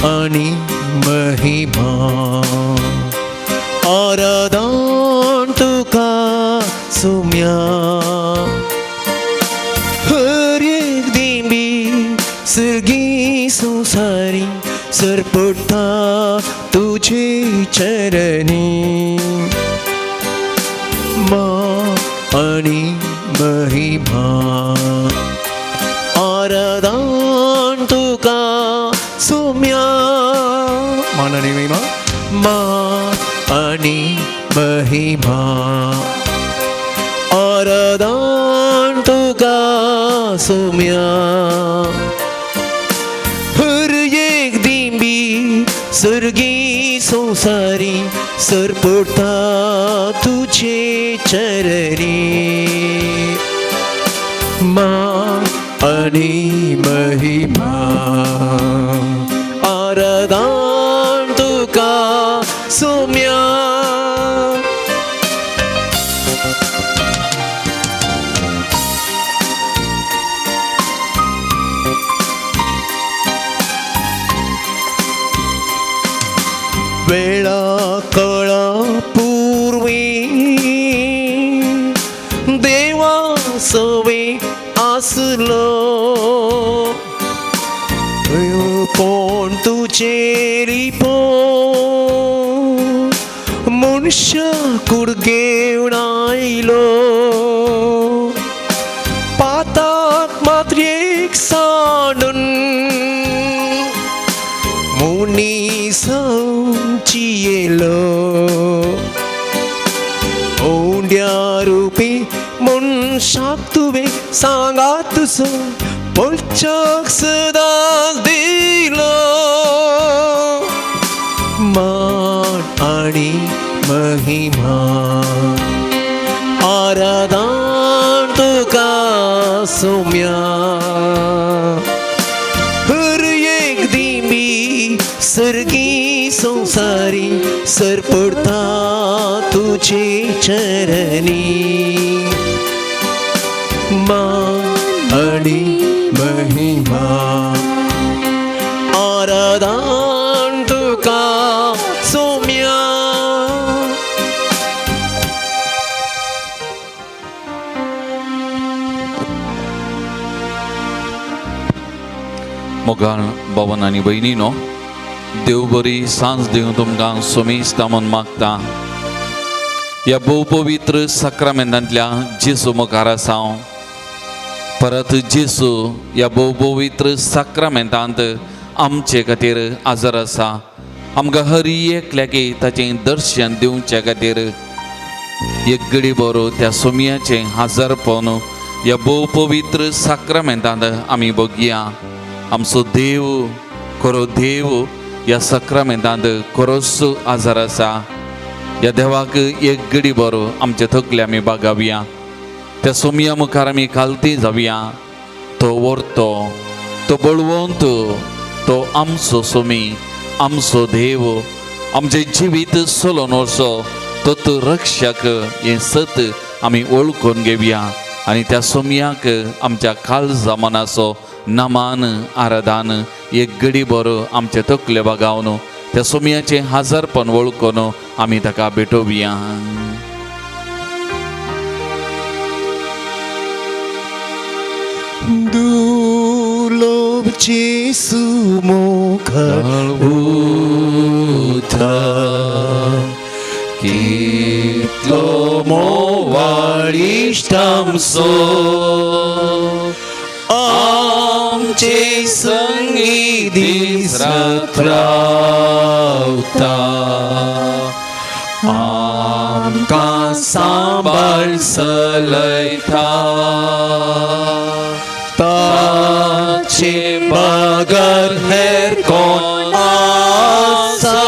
आणि महिमा आराधन तुका सोम्या हर एक दिंबी सर्गी संसारी सरपडता तुझे चरणी मान आणि महिमा आराधन तुका सोम्या मान आणि महिमा मान आणि महिमा आराधन तुका सोम्या हर एक दिंबी सर्गी संसारी सरपडता तुझे चरणी मान आणि महिमा आराधन तुका सोम्या वेळा कळा पूर्वी देवा सवे आसलो पण तुझे रिपो मनुष्य कुडगेवन आयलो पाताक मात्र एक सांडून मुनीसांची येलो ओंड्या रूपी मनशाक तुवें सांगात तुजो पोलच्याक सदांच दिलो मान आणि महिमा आराधन तुका सोम्या हर एक दिंबी सर्गी संसारी सरपडता तुझे चरणी मान आणि महिमा आराधन तुका सोम्या मोगाळ भवन आनी भयणीनो देव बरी सांज दिवं तुमकां सोमेस्ता म्हूण मागता ह्या भोव पवित्र सक्रामेंतांतल्या जेसू मुखार आसा हांव परत जेसू ह्या भोव पवित्र सक्रामेंतांत आमचे खातीर आजर आसा आमकां हर एकल्याके ताचें दर्शन दिवचे खातीर एक घडी बरो त्या सोमयाचें हाजरपण ह्या भोव पवित्र सक्रामेंतांत आमी बगुया आमचो देव खरो देव ह्या सक्रामेंतांत खरोच आजार आसा ह्या देवाक एक घडी बरो आमचे थकले आमी बागावया त्या सोमया मुखार आमी खालती जावया तो वर्तो तो बळवंत तो आमचो सोमी आमचो देव आमचे जिवीत चलोवन वचो तोच रक्षक हें सत आमी वळखून घेवया आनी त्या सोमयाक आमच्या काळजा मनाचो नमान आराधन एक घडी बरो आमचे तकले बागावन त्या सोमयाचें हाजरपण वळखून आमी ताका भेटोवया दुर्लभ जेसू मुखार उठा कितलो मोवाळिश्ट आमचो आमचे संगी दीस रात रावता आमकां सांबाळ चलयता ताचे बागर हेर कोण आसा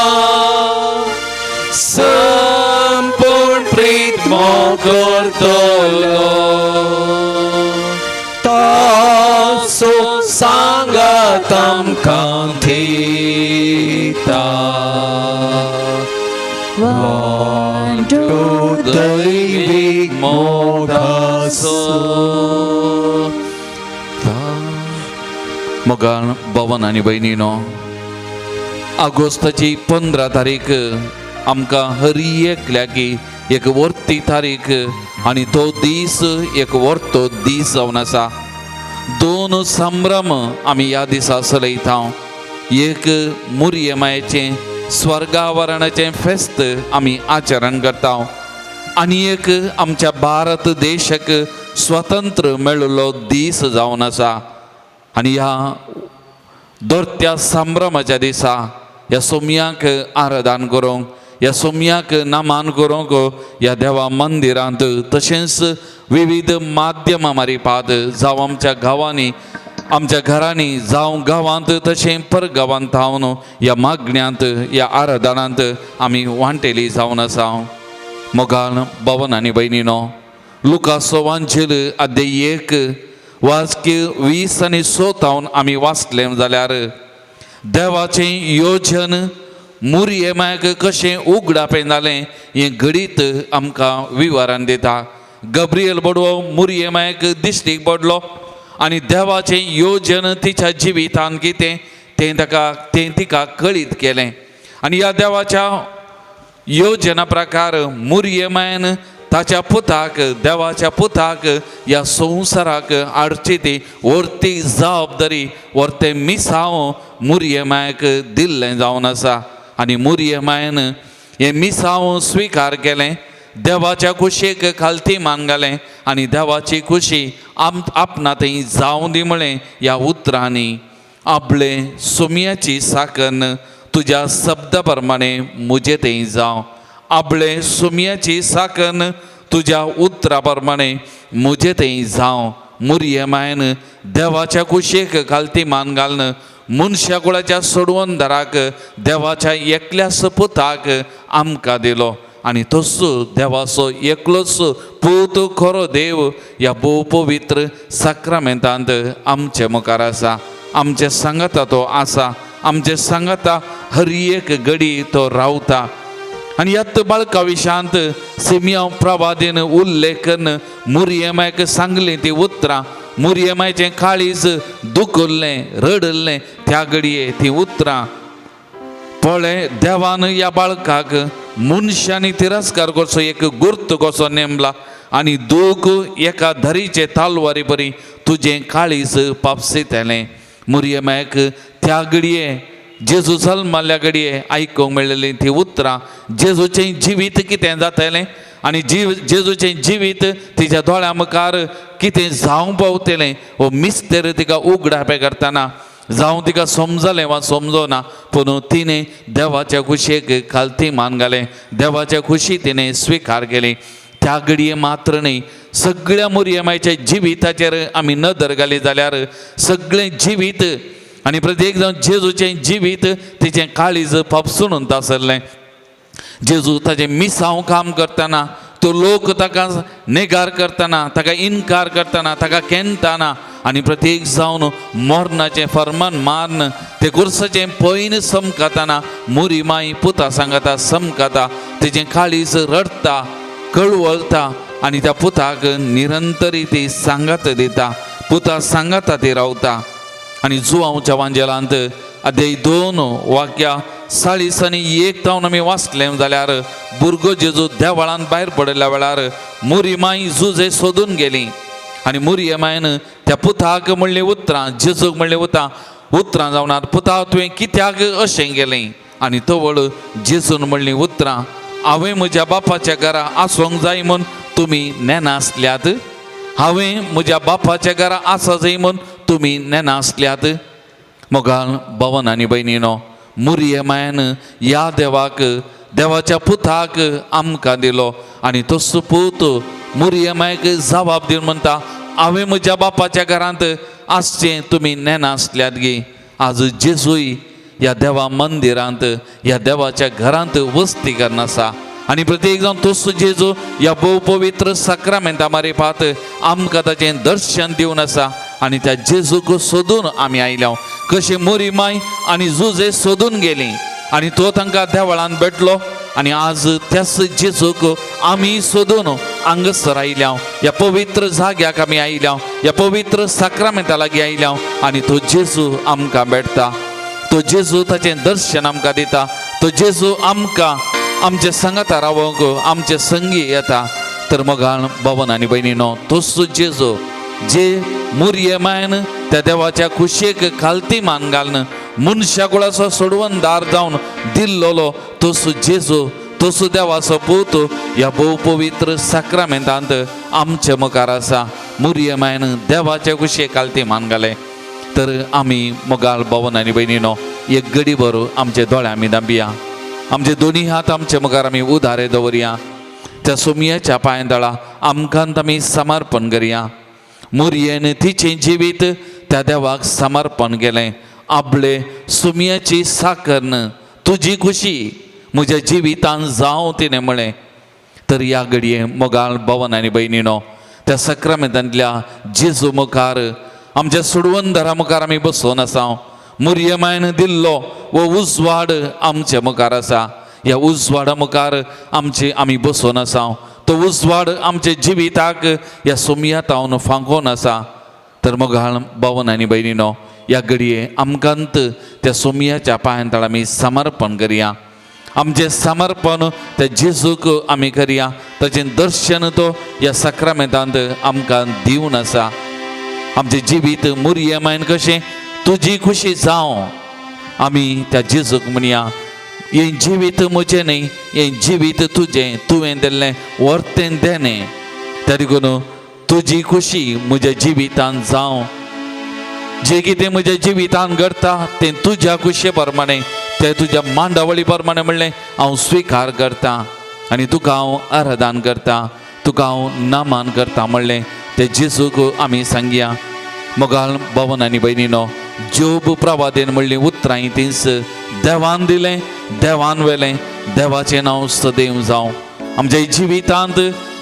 संपूर्ण प्रीत करतलो ताचो सांगात आमकां दिता दैवीक मोगाचो मोगाळ भवन आनी भयणीनो ऑगस्टाची 15 तारीख आमकां हर एकल्या की एक वर्ती तारीख आनी तो दीस एक वर्तो दीस जावन आसा. दोन संभ्रम आमी ह्या दिसा चलयता. एक मुर्यमायेचें स्वर्गावरणाचें फेस्त आमी आचरण करता आनी एक आमच्या भारत देशाक स्वतंत्र मेळिल्लो दीस जावन आसा. आनी ह्या धरत्या संभ्रमाच्या दिसा ह्या सोमयाक आराधन करूंक, ह्या सोमयाक नामान करूंक ह्या देवा मंदिरांत तशेंच विविध माध्यमां मारिपात जावं आमच्या गांवांनी, आमच्या घरांनी जावं गांवांत तशें परगांवांत हांवन ह्या मागण्यांत ह्या आराधनांत आमी वांटेली जावन आसा. मोगान भवन आनी भयणीनो, लुकाचो वांचेल अध्याय 1 वाक्य 20 आनी 27 आमी वाचलें जाल्यार देवाचें योजन मुर्यमाक कशें उगडापें जालें हें घडीत आमकां विवरण दिता. गब्रियल बडवो मुर्यमाक दिश्टीक पडलो आनी देवाचें योजन तिच्या जिवितांत कितें तें तिका कळीत केलें. आनी ह्या देवाच्या योजना प्रकार मुर्यमायन ताच्या पुताक, देवाच्या पुताक ह्या संवसाराक हाडची ती व्हरती जबाबदारी व्हरतें मिसांव मुर्यमायक दिल्लें जावन आसा. आनी मुर्यमायन हें मिसांव स्विकार केलें, देवाच्या कुशीक खालती मान घालें आनी देवाची कुशी आपणा थंय जावं दी म्हळें ह्या उतरांनी. आपले सोमयाची साकन तुज्या शब्दा प्रमाणे मुजे थंय जावं. आपले सोमयाची साकन तुज्या उतरा प्रमाणे मुजे थंय जावं. मुर्यमायन देवाच्या कुशीक खालती मान घालन मनशा कुळाच्या सोडवणदाराक देवाच्या एकल्याच पुताक आमकां दिलो. आनी तसो देवाचो एकलोच पूत खरो देव ह्या भोव पवित्र साक्रामेंतांत आमचे मुखार आसा, आमचे सांगाता तो आसा, आमचे सांगाता हर एक घडी तो रावता. आनी ह्यात बाळका विशांत सिमियोन प्रवादीन उल्लेख करून मुर्यमायक सांगलें ती उतरां. मुर्यमायेचें काळीज दुखल्लें, रडल्लें, त्या घडये ती उतरां पळय देवान ह्या बाळकाक मनशांनी तिरस्कार कसो एक गुर्त कसो नेमला आनी दूख एका धरीचे तालवारी परी तुजें काळीज पापसितेलें. मुर्यमायक त्या घडये जेजू जल्माल्या घडये आयकूंक मेळिल्लीं ती उतरां. जेजूचें जिवीत कितें जातलें आनी जेजूचें जिवीत तिच्या दोळ्या मुखार कितें जावं पावतलें हो मिस्तेर तिका उगडापे करतना जावं तिका समजलें वा समजोना, पूण तिणें देवाच्या कुशीक खालती मान घालें, देवाच्या कुशी तिणें स्विकार केली. त्या घडये मात्र न्ही, सगळ्या मुर्यमायेच्या जिविताचेर आमी नदर घाली जाल्यार सगळें जिवीत आनी प्रत्येक जावन जेजूचें जिवीत तिचें काळीज पापसुणून आसलें. जेजू ताचें मिसांव काम करतना, तो लोक ताका नेगार करतना, ताका इन्कार करतना, ताका केन्ताना आनी प्रत्येक जावन मरणाचें फर्मान मारन ते कुर्साचें पयन समकताना मुर्यमाय पुता सांगता समकता, तेजें काळीज रडटा, कळवळटा आनी त्या पुताक निरंतरी ती सांगत दिता, पुता सांगता ती रावता. आनी जुवांवच्या वांजेलांत अध्याय 2 वाक्या 40 आनी 1 तावन आमी वाचलें जाल्यार भुरगो जेजू देवळान भायर पडल्या वेळार मुर्यमाय जुजे सोदून गेली आनी मुर्यमायन त्या पुताक म्हणलें उतरां, जेजूक म्हणलें उतरां जावनार, पुता तुवें कित्याक अशें गेलें? आनी तवळ जेजून म्हणलीं उतरां, हांवें म्हज्या बापाच्या घरा आसूंक जाय म्हूण तुमी नेनासल्यात, हांवें म्हज्या बापाच्या घरा आसा जाय म्हूण तुमी नेनासल्यात. मोगान भवन आनी भयणीनो, मुर्यमायन ह्या देवाक, देवाच्या पुताक आमकां दिलो आनी तसो पूत मुर्यमायक जबाब दिवन म्हणटा, हांवें म्हज्या बापाच्या घरांत आसचें तुमी नेनासल्यात गे. आज जेजूय ह्या देवा मंदिरांत, ह्या देवाच्या घरांत वस्ती करन आसा आनी प्रत्येक जावन तसो जेजू ह्या भोव पवित्र साक्रामेंता मारिपात आमकां ताचें दर्शन दिवन आसा आनी त्या जेजूक सोदून आमी आयल्या. कशें मुर्यमाय आनी जुजे सोदून गेलीं आनी तो तांकां देवळान भेटलो आनी आज त्याच जेजूक आमी सोदून हांगसर आयल्या, ह्या पवित्र जाग्याक आमी आयल्या, ह्या पवित्र साक्रामेंता लागीं आयल्या आनी तो जेजू आमकां भेटता. तो जेजू ताचें दर्शन आमकां दिता तो जेजू आमकां आमचे संगता रावंक आमचे संगी येता तर मोगाळ भावन आनी भयणीनो तोच जेजू जे मुर्येमायन त्या देवाच्या कुशेक खालती मान घालन मनशा कुळाचो सोडवणदार जावन दिल्लोलो तोच जेजू तोच देवाचो पूत ह्या भोव पवित्र साक्रामेंतांत आमचे मुखार आसा मुर्येमायन देवाच्या कुशेक खालती मान घाले तर आमी मोगाळ भावन आनी भयणीनो एक घडी भर आमचे दोळे आमी दांबिया आमचे दोनी हात आमचे मुखार आमी उदारे दवरया त्या सोमयाच्या पांयदळा आमकांत आमी समर्पण करया मुर्येन तिचें जिवीत त्या देवाक समर्पण केलें आपले सुमयाची साकर्ण तुजी खुशी म्हज्या जिवितान जावं तिणें म्हळें तर ह्या घडये मोगाळ भावन आनी भयणीनो त्या सक्रामेंतांतल्या जेजू मुखार आमच्या सोडवणदारा मुखार आमी बसून आसा मुर्येमायन दिल्लो वो उजवाड आमच्या मुखार आसा ह्या उजवाडा मुखार आमी बसून आसा तो उजवाड आमच्या जिविताक ह्या सोमयातावन फांकोन आसा तर मोगाळ भावन आनी भयणीनो ह्या घडये आमकांत त्या सोमयाच्या पांयतळ आमी समर्पण करया आमचें समर्पण त्या जेजूक आमी करया ताचें दर्शन तो ह्या सक्रामेंतांत आमकां दिवन आसा आमचें जिवीत मुर्येमायन कशें तुजी खुशी जावं आमी त्या जेजूक म्हणया हें जिवीत म्हजें न्ही हें जिवीत तुजें तुवें दिल्लें वर्तें देणें त्या देखून तुजी खुशी म्हज्या जिवितान जावं जें कितें म्हज्या जिवितान घडटा तें तुज्या खुशे प्रमाणें तें तुज्या मांडावळी प्रमाणें म्हणलें हांव स्विकार करतां आनी तुका हांव आराधन करतां तुका हांव नामान करतां म्हणलें तें जेजूक आमी सांगया मोगाळ भावन आनी भयणीनो जोब प्रवादेन म्हणलीं उतरां तीस देवान दिलें देवान वेलें देवाचें नांव सदैव जावं आमच्या जिवितांत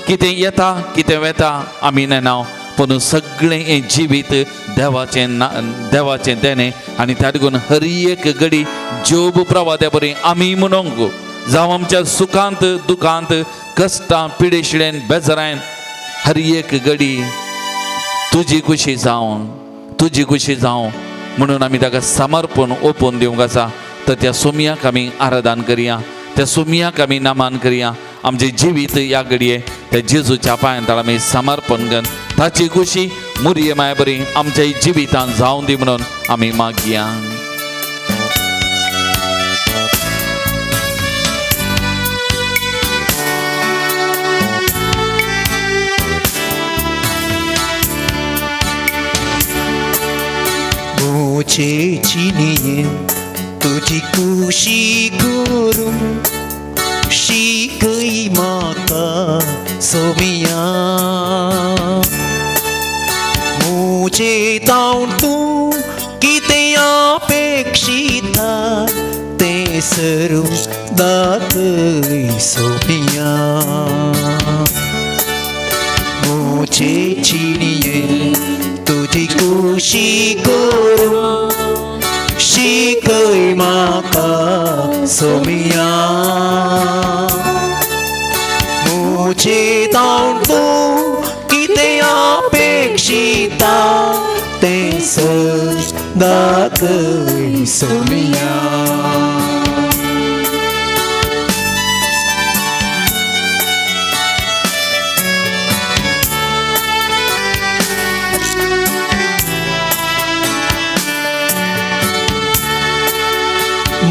कितें येता कितें वेता आमी नेनाव पूण सगळें हें जिवीत देवाचें देणें आनी त्या देखून हर एक घडी जोब प्रवाद्या बरी आमी म्हणूंक जावं आमच्या सुखांत दुखांत कश्टां पिडेशिडेन बेजारायन हर एक घडी तुजी खुशी जावं म्हणून आमी ताका समर्पण ओपून दिवंक आसा तर त्या सोमयाक आमी आराधन करया त्या सोमयाक आमी नामान करया आमचें जिवीत ह्या घडये त्या जेजूच्या पांयतळ आमी समर्पण करून ताची खुशी मुर्येमाय बरी आमच्या जिवितान जावं दी म्हणून आमी मागया मोचे चिनिये तुजी खुशी करूं शिकय म्हाका सोमया मोचे तावन तूं कितें अपेक्षिता तें सर्व दाखय सोमया मोचे चिनिये तुजी खुशी करूं शिकय म्हाका सोमया मोचे तावन तूं कितें अपेक्षिता तें सर्व दाखय सोमया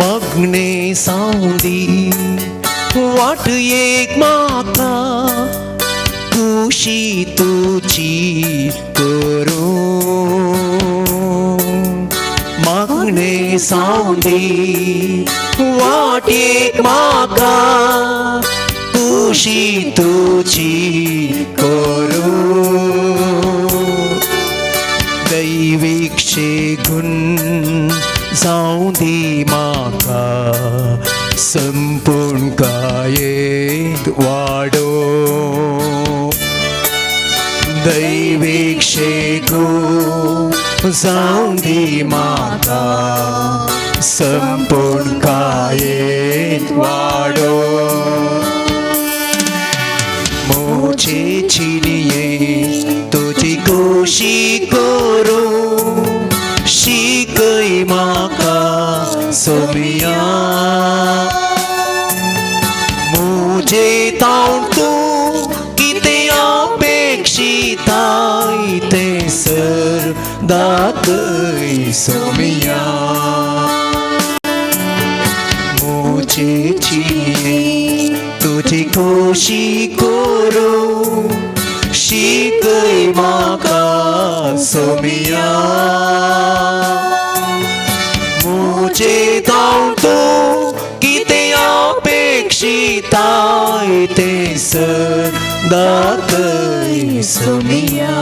मग्ने सावंदी वाट एक म्हाका खुशी तुची करूं मग्ने सावंदी वाट एक म्हाका खुशी तुची करूं दैवीक शेगुण जावं दी म्हाका संपूर्ण कायेंत वाडो दैवीक शेगुण जावं दी म्हाका संपूर्ण कायेंत वाडो मोचे चिनिये तुजी खुशी करूं शिकय म्हाका सोमिया मुझे ताऊं तू किती अपेक्षिता ते सर दातई सोमिया मुझे चिनिये तुझी खुशी करू शिकय माका सोमिया मुझे ताऊं तू किती अपेक्षिता ते सदातय सोमिया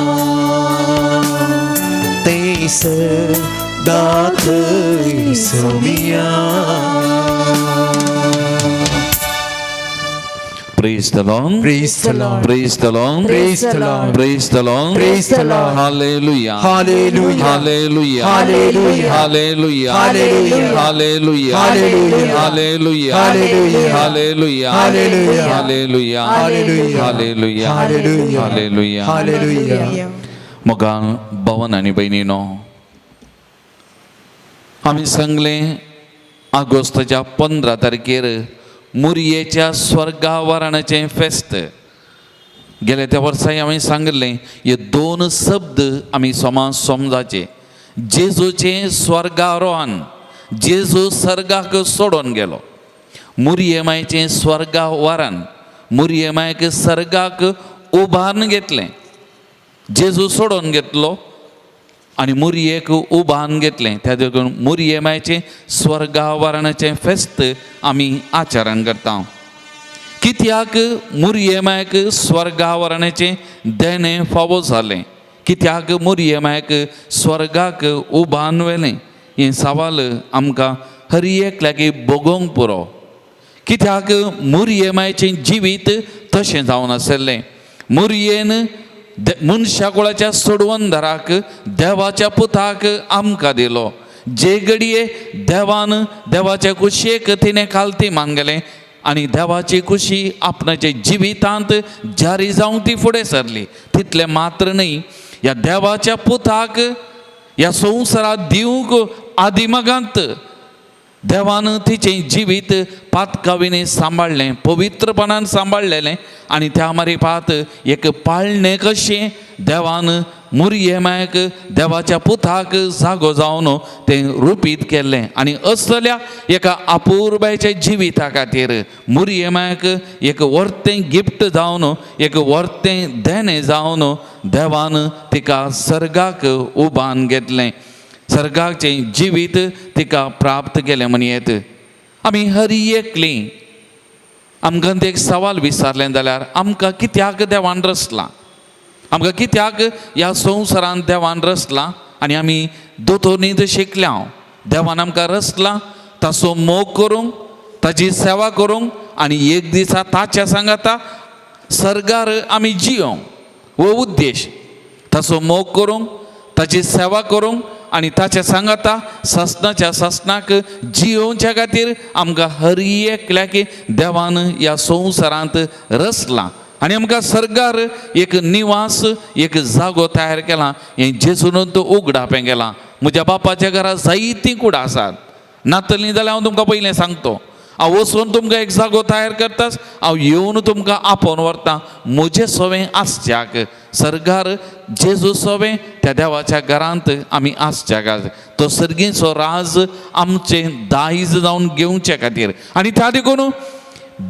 ते सदातय सोमिया. Praise the Lord. Praise the Lord. Praise the Lord. Praise the Lord. Praise the Lord. Praise the Lord. Hallelujah. Hallelujah. Hallelujah. Hallelujah. Hallelujah. Hallelujah. Hallelujah. Hallelujah. Hallelujah. Hallelujah. Hallelujah. Hallelujah. Hallelujah. Hallelujah. Hallelujah. Hallelujah. Hallelujah. Hallelujah. मग भवन आणि बहिणीनो आम्ही सांगले ऑगस्टच्या 15 तारखेर मुरयेच्या स्वर्गावरणाचे फेस्त गेल्या त्या वर्सांनी आम्ही सांगले हे 2 शब्द आम्ही समाज समजाचे. जेजूचे स्वर्गारोहण, जेजू सर्गाक सोडून गेलो. मुरयेमायेचे स्वर्गावरण, मुरयेमायेक सर्गाक उभारून घेतले. जेजू सोडून घेतलो आणि मुरयेक उभारून घेतले. त्या देखून मुरयेमायेचे स्वर्गावरणाचे फेस्त आम्ही आचरण करता. कित्याक मुरयेमायेक स्वर्गावरणाचे देणे फावो जाले, कित्याक मुरयेमायेक स्वर्गाक उभारून व्हेले, हे सवाल आमकां हर एक लागीं बगोवंक पुरो. कित्याक मुरयेमायेचें जिवीत तशें जावन आसलें. मुरयेन मनशाकुळाच्या सोडवंदराक देवाच्या पुताक आमकां दिलो. जे घडये देवाच्या कुशेक तिणें खालती मानगलें आनी देवाची खुशी आपणाच्या जिवितांत जारी जावंक ती फुडें सरली. तितलें मात्र न्ही, ह्या देवाच्या पुताक ह्या संवसारांत दिवंक आदिमागांत देवान तिचें जिवीत पातकाविने सांबाळलें, पवित्रपणान सांबाळलेलें आनी त्या मारीफात एक पाळणें कशें देवान मुरयेमायेक देवाच्या पुताक जागो जावन तें रुपीत केल्लें. आनी असल्या एका अपुर्बायेच्या जिविता खातीर मुरयेमायेक एक वर्तें गिफ्ट जावन, एक वर्तें देणें जावन देवान तिका सर्गाक उबान घेतलें. सर्गाचें जिवीत तिका प्राप्त केलें म्हणयेत. आमी हर एकलीं आमकां एक सवाल विचारलें जाल्यार आमकां कित्याक देवान रचलां, आमकां कित्याक ह्या संवसारांत देवान रचलां. आनी आमी दोतोरनीत शिकल्या देवान आमकां रचलां ताचो मोग करूंक, ताची सेवा करूंक आनी एक दिसा ताच्या सांगाता सर्गार आमी जियोंक. हो उद्देश, ताचो मोग करूंक, ताची सेवा करूंक आनी ताच्या सांगाता ससनाच्या ससनाक जियोवच्या खातीर आमकां हर एकल्याक देवान ह्या संवसारांत रचलां. आनी आमकां सर्गार एक निवास, एक जागो तयार केला. हें जेजून उगडापें केलां. म्हज्या बापाच्या घरांत जायतीं कुडां आसात. नातलीं जाल्यार हांव तुमकां पयलें सांगतो, हांव वचून तुमकां एक जागो तयार करतां, हांव येवन तुमकां आपोवन व्हरतां. म्हजें सवें आसच्याक सर्गार जेजू सवें त्या देवाच्या घरांत आमी आसच्याक तो सर्गीचो राज आमचें दायज जावन घेवचे खातीर आनी त्या देखून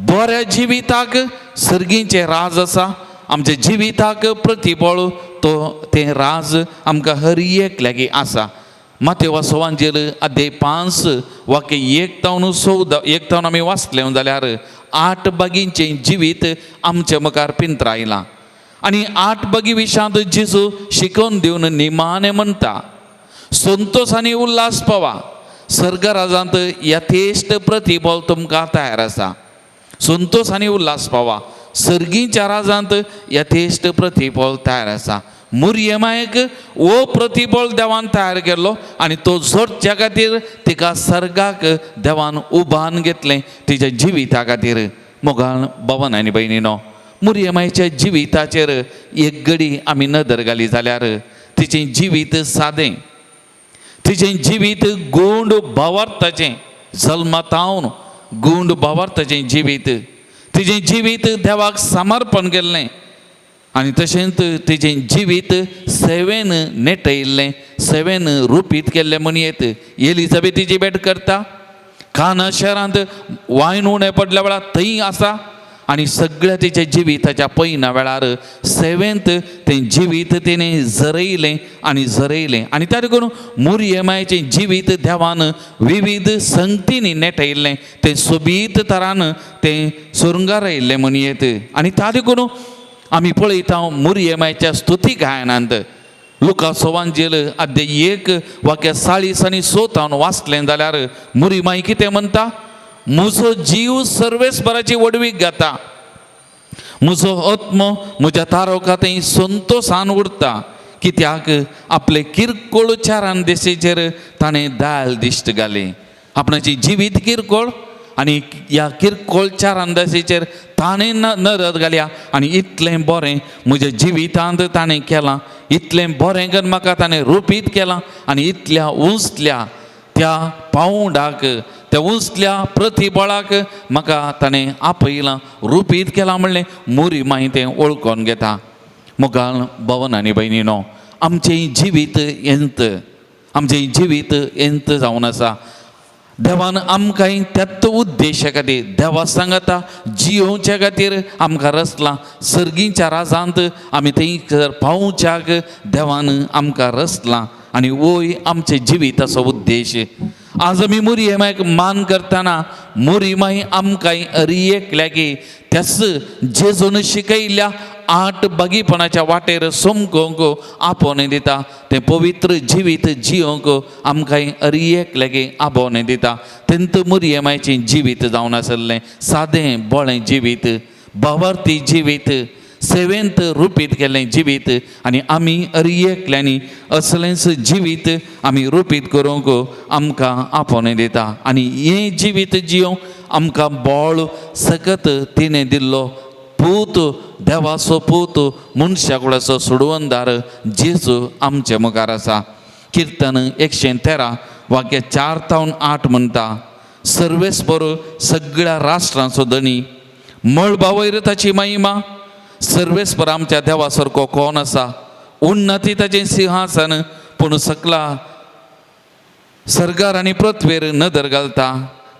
बऱ्या जिविताक सर्गीचें राज आसा. आमच्या जिविताक प्रतिफळ तो तें राज आमकां हर एक लागीं आसा. मातेव वासोवांचेर अध्याय 5 वाक्य 1 आमी वाचलें जाल्यार 8 बागींचें जिवीत आमच्या मुखार पिंत्रायलां. आनी 8 बागी विशांत जेजू शिकोवन दिवन निमाणें म्हणटा, संतोश आनी उल्हास पावा, सर्ग राजांत यथेश्ट प्रतिफळ तुमकां तयार आसा. संतोष आनी उल्हास पावा, सर्गीच्या राजांत यथेश्ट प्रतिफळ तयार आसा. मुरयेमायेक वो प्रतिफळ देवान तयार केल्लो आनी तो जोडच्या खातीर तिका सर्गाक देवान उबान घेतलें तिच्या जिविता खातीर. मोगाळ भवन आनी भयणीनो, मुरयेमायेच्या जिविताचेर एक घडी आमी नदर घाली जाल्यार तिचें जिवीत सादें, तिचें जिवीत गोंड भावार्थाचें जल्मातावन गुंड बावर ताचें जिवीत देवाक समर्पण केल्लें आनी तशेंच तेजें जिवीत सेवेन नेटयिल्लें सेवेन रुपीत केल्लें मनयेत एलिझाबेथीची भेट करता. काना शहरांत वायन उणें पडल्या वेळार थंय आसा आनी सगळ्या तिच्या जिविताच्या पयना वेळार सेवेंत तें जिवीत तिणें झरयलें आनी त्या देखून मुर्येमायेचें जिवीत देवान विविध संगतींनी नेटयिल्लें तें सोबीत तरान तें सुरुंगार आयिल्लें मनयेत. आनी त्या देखून आमी पळयता मुर्येमायेच्या स्तुती गायनांत लुका सोवांजेल अध्याय 1 वाक्य 40 आनी 7 हांव वाचलें जाल्यार मुर्येमाय कितें म्हणटा, म्हजो जीव सर्वेस्पराची वडवीक घाता, म्हजो आत्मो म्हज्या तारकांतय संतोशान उरता, कित्याक आपले किरकोळ चारान देशेचेर ताणें दाल दिश्ट घालें. आपणाची जिवीत किरकोळ आनी ह्या किरकोळ चारान देशेचेर ताणें नदर घाल्या आनी इतलें बरें म्हज्या जिवितांत ताणें केलां, इतलें बरें करून म्हाका ताणें रुपीत केलां आनी इतल्या उंचल्या त्या पावंडाक त्या उंचल्या प्रतिबळाक म्हाका ताणें आपयलां रुपीत केलां म्हणलें मुर्येमाय तें वळखून घेता. मुखार भवन आनी भयणीनो, आमचें जिवीत येंत जावन आसा. देवान आमकां त्याच उद्देशा खातीर देवा सांगता जियोवच्या खातीर आमकां रचलां. सर्गीच्या राजांत आमी थंय पावच्याक देवान आमकां रचलां आनी वोय आमचे जिविताचो उद्देश. आज आमी मुर्येमायक मान करतना मुर्येमाय आमकां एकल्या की त्याच जेजून शिकयल्ल्या 8 बागीपणाच्या वाटेर सोमकोंक आपोवणें दिता. तें पवित्र जिवीत जियोंक आमकां एकल्या की आपोवणें दिता. तेंत मुर्येमायचें जिवीत जावन आसलें सादें बोळें जिवीत, भावार्थी जिवीत, सेवेंत रुपीत केल्लें जिवीत आनी आमी एकल्यांनी असलेंच जिवीत आमी रुपीत करूंक आमकां आपोवणें दिता. आनी हें जिवीत जियोंक आमकां बोळ सकत तिणें दिल्लो पूत, देवाचो पूत, मनशाकुळाचो सोडवणदार जेजू आमचे मुखार आसा. किर्तन 113 वाक्य 4 ते 8 म्हणटा, सर्वेस्पर सगळ्या राष्ट्रांचो धनी, मळबा वयर ताची महिमा, सर्वेस्पर आमच्या देवा सारको कोण आसा, उन्नती ताचें सिंहासन, पूण सकला सर्गार आनी पृथ्वेर नदर घालता,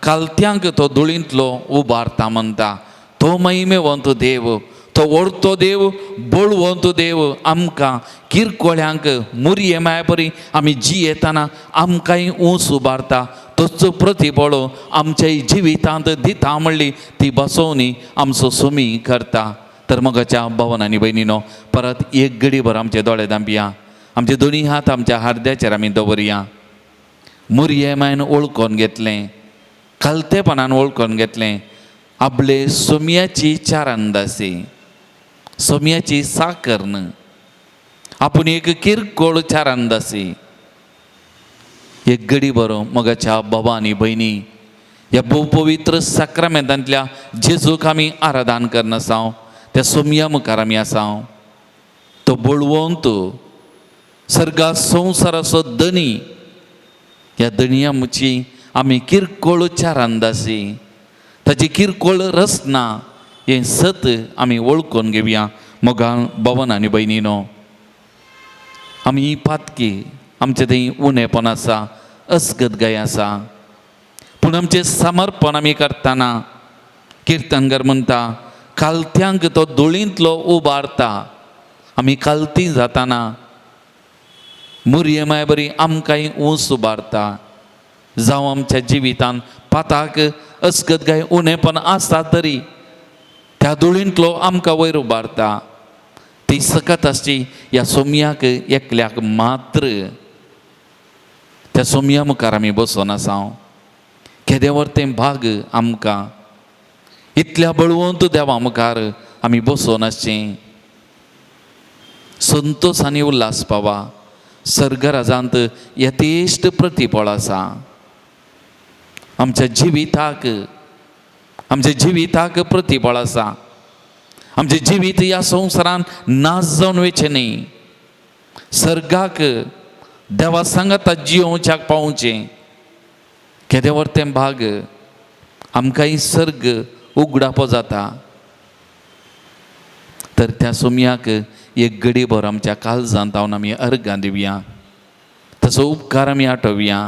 कालत्यांक तो धुळींतलो उबारता म्हणटा. तो महिमेवंत देव, तो व्हडतो देव, बळवंत देव आमकां किरकोळ्यांक मुर्येमाय परी आमी जियेतना आमकांय ऊंच उबारता. तोच प्रतिबळ आमच्या जिवितांत दिता म्हणली ती बसोवनी आमचो सुमी करता. तर मोगाच्या भवन आनी भयणीनो, परत एक घडीभर आमचे दोळे धांपया, आमचे दोनी हात आमच्या हार्द्याचेर आमी दवरया. मुर्येमायन वळखून घेतलें, खालतेपणान वळखून घेतलें आपले सोम्याची चारांदासी, सोम्याची साकर न्ह, आपूण एक किरकोळ चारांदासी. एक घडी बरो मोगाच्या बाबा आनी भयणी, ह्या भोव पवित्र साक्रामेंतांतल्या जेजूक आमी आराधन करन आसा. त्या सोम्या मुखार आमी आसा. तो बळवंत सर्गा संवसाराचो धनी, ह्या धणया मुची आमी किरकोळ चारांदासी, ताची किरकोळ रचना हें सत आमी वळखून घेवया. मोगा भवन आनी भयणीनो, आमी पातकी, आमचें थंय उणेपण आसा, अस्गतगाय आसा, पूण आमचें समर्पण आमी करतना किर्तनकार म्हणटा, कालत्यांक तो धुळींतलो उबारता. आमी कालती जाताना मुर्येमाय बरी आमकांय ऊंच उबारता. जावं आमच्या जिवितांत पाताक अस्गतगाय उणेपण आसता तरी त्या धुळींतलो आमकां वयर उबारता. ती सकत आसची ह्या सोम्याक एकल्याक मात्र. त्या सोम्या मुखार आमी बसून आसा. केदें वर्तें भाग आमकां इतल्या बळवंत देवा मुखार आमी बसून आसचें. संतोश आनी उल्हास पावा. सर्गराजांत यथेश्ट प्रतिफळ आसा. आमच्या जिविताक प्रतिफळ आसा. आमचें जिवीत ह्या संवसारांत नाश जावन वयचें न्ही. सर्गाक देवा सांगता जियोवच्याक पावचें. केदे वरतें भाग आमकांय सर्ग उगडापो जाता तर त्या सोमयाक एक घडीभर आमच्या काळजांत जावन आमी अर्गां दिवया, ताचो उपकार आमी आठवया.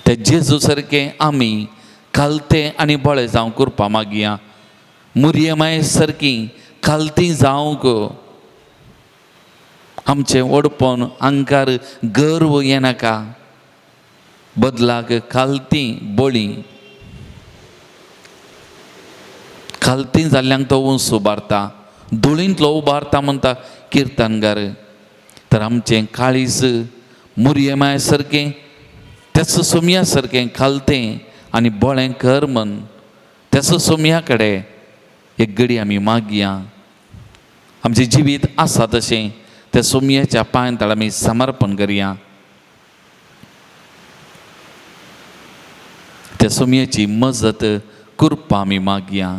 ते जेजू सारकें आमी खालतें आनी बळें जावंक करपा मागया. मुर्यमाये सारकी खालती जावंक आमचें ओडपण आंकार गर्व येनाका, बदलाक खालती बळी खालती जाल्ल्यांक तो उंच उबारता, धुळींतलो उबारता म्हणटा किर्तनकार. तर आमचें काळीज मुर्यमाये सारकें त्याच सोमया सारकें खालतें आनी बळें कर म्हण त्याच सोमया कडेन एक घडी आमी मागया. आमचें जिवीत आसा तशें त्या सोमयाच्या पांय आमी समर्पण करया. त्या सोमयाची मजत करपा आमी मागया.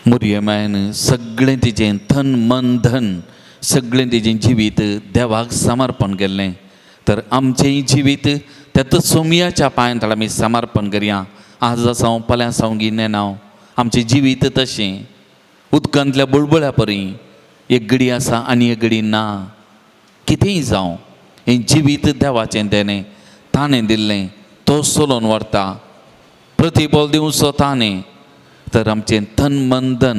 मुर्यमायन सगळें तिचें तन मन धन सगळें तिचें जिवीत देवाक समर्पण केल्लें. तर आमचेंय जिवीत त्याच सोमयाच्या पांय तळ आमी समर्पण करया. आज आसां फाल्यां सावन गिन्नेनांव आमचें जिवीत तशें उदकांतल्या बुळबुळ्या परी एक घडी आसा आनी एक घडी ना. कितेंय जावं हें जिवीत देवाचें देणें, ताणें दिल्लें, तो चलोवन व्हरता. प्रतिफल दिवचो ताणें. तर आमचें तन मन धन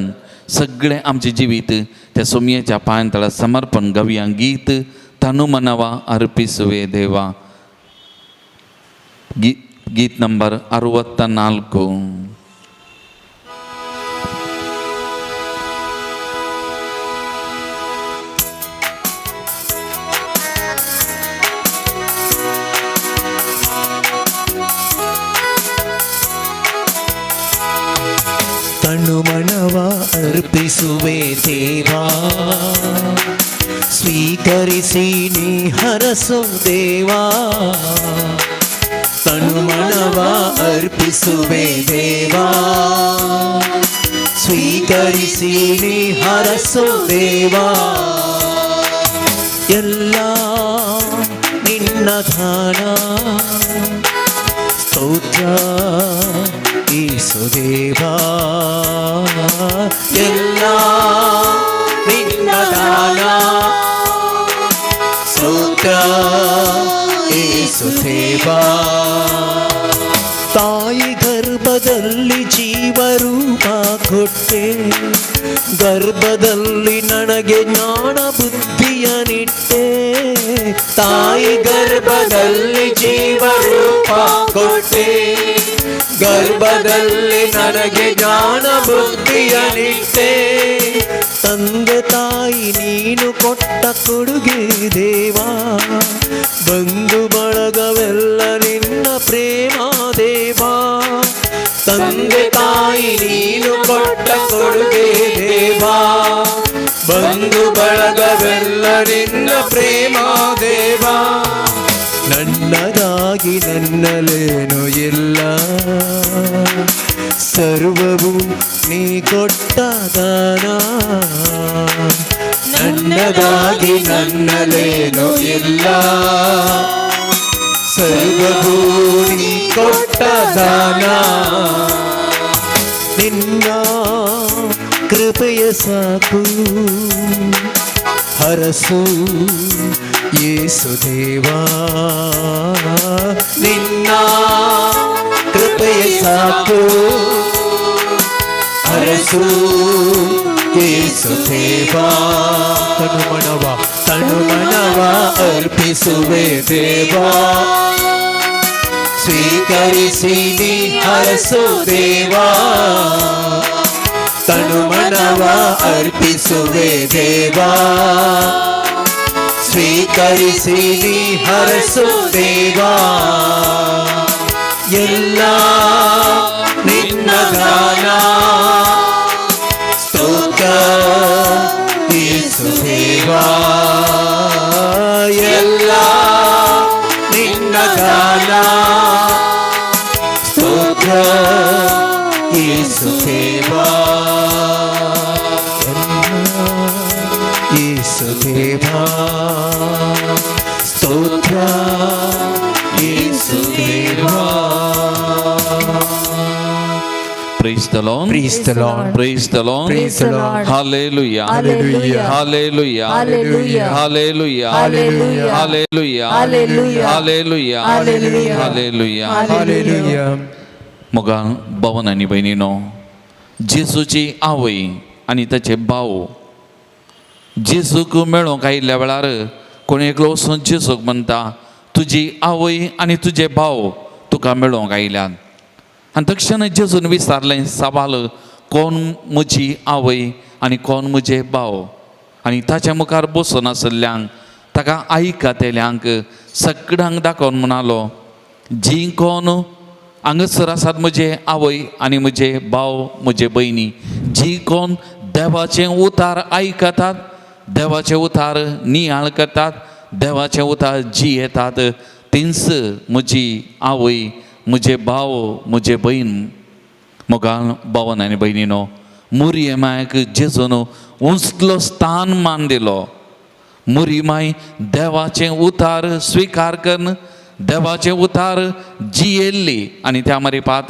सगळें आमचें जिवीत त्या सोमयेच्या पांय तळा समर्पण गावया. गीत तानू मनावा अर्पिसुवे देवा. गीत नंबर 64. ತನುಮನವ ಅರ್ಪಿಸುವೆ ದೇವಾ, ಸ್ವೀಕರಿಸಿ ನೀ ಹರಸೋ ದೇವಾ. ತನುಮನವ ಅರ್ಪಿಸುವೆ ದೇವಾ, ಸ್ವೀಕರಿಸಿ ನೀ ಹರಸೋ ದೇವಾ. ಎಲ್ಲ ನಿನ್ನ ದಾನ ಸ್ತೋತ್ರ ಯೇಸುದೇವಾ. ಎಲ್ಲ ನಿನ್ನ ದಾನ ಸ್ತೋತ್ರ ಯೇಸುದೇವಾ. ತಾಯಿ ಗರ್ಭದಲ್ಲಿ ಜೀವರೂಪ ಕೊಟ್ಟೆ, ಗರ್ಭದಲ್ಲಿ ನನಗೆ ಜ್ಞಾನ ಬುದ್ಧಿಯ ನಿಟ್ಟೆ. ತಾಯಿ ಗರ್ಭದಲ್ಲಿ ಜೀವರೂಪ ಕೊಟ್ಟೆ, ಗರ್ಭದಲ್ಲಿ ನನಗೆ ಜ್ಞಾನ ಬುದ್ಧಿಯ ನಿಟ್ಟೆ. ತಂದೆ ತಾಯಿ ನೀನು ಕೊಟ್ಟ ಕೊಡುಗೆ ದೇವಾ, ಬಂಧು ಬಳಗವೆಲ್ಲ ನಿನ್ನ ಪ್ರೇಮ ದೇವಾ. ತಂದೆ ತಾಯಿ ನೀನು ಕೊಟ್ಟ ಕೊಡುಗೆ ದೇವಾ, ಬಂಧು ಬಳಗವೆಲ್ಲ ನಿನ್ನ ಪ್ರೇಮ ದೇವಾ. ನನ್ನದಾಗಿ ನನ್ನಲ್ಲೇನೂ ಇಲ್ಲ, ಸರ್ವವು ನೀ ಕೊಟ್ಟ ದಾನ. ನನ್ನದಾಗಿ ನನ್ನಲ್ಲೇನೂ ಇಲ್ಲ, ಸರ್ವವು ನೀ ಕೊಟ್ಟ ದಾನ. ನಿನ್ನ ಕೃಪೆಯ ಸಾಕು ಹರಸು ಯೇಸುದೇವಾ. ನಿನ್ನ ಕೃಪೆಯ ಸಾಕು ಹರಸು ಯೇಸು ದೇವಾ ತನುಮನವ ಅರ್ಪಿಸುವೆ ದೇವಾ ಸ್ವೀಕರಿಸಿ ನೀ ಹರಸು ದೇವಾ ತನುಮನವ ಅರ್ಪಿಸುವೆ ದೇವಾ ಸ್ವೀಕರಿಸಿ ನೀ ಹರಸು ದೇವಾ ಎಲ್ಲ ನಿನ್ನ ದಾನ ಸ್ತೋತ್ರ ಯೇಸು ದೇವಾ ಎಲ್ಲ ನಿನ್ನ ದಾನ ಸ್ತೋತ್ರ ಯೇಸು ದೇವಾ ಯೇಸು ದೇವಾ ಸ್ತೋತ್ರ ಯೇಸು ದೇವಾ. Praise the Lord. Praise the Lord. Praise the Lord. Praise the Lord. Hallelujah. Hallelujah. Hallelujah. Hallelujah. Hallelujah. Hallelujah. Hallelujah. Hallelujah. Hallelujah. Hallelujah. Hallelujah. Hallelujah. मग भावन आणि बहिणीनो, जेजूची आवय आणि ताचे भाव जेजूक मेळोंक आयिल्ल्या वेळार कोणी एकलो वचून जेजूक म्हणटा, तुजी आवय आनी तुजे भाव तुका मेळोंक आयल्यात. आनी तक्षण जेजून विचारलें, साबाल, कोण म्हजी आवय आनी कोण म्हजे भाव? आनी ताच्या मुखार बसून आसल्ल्यांक ताका आयकतेल्यांक सगळ्यांक दाखोवन म्हणालो, जी कोण हांगासर आसात म्हजे आवय आनी म्हजे भाव, म्हजे भयणी, जी कोण देवाचें उतार आयकतात, देवाचे उतार नियाळ करतात, देवाचे उतार जी येतात, तींच म्हजी आवय, म्हजे भाव, म्हजे भयण. मोगाळ भावन आनी भयणीनो, मुरयेमायक जेजून उंचलो स्थान मान दिलो. मुरयेमाय देवाचें उतार स्विकार करन, देवाचें उतार जियेल्ली आनी त्या मारीपात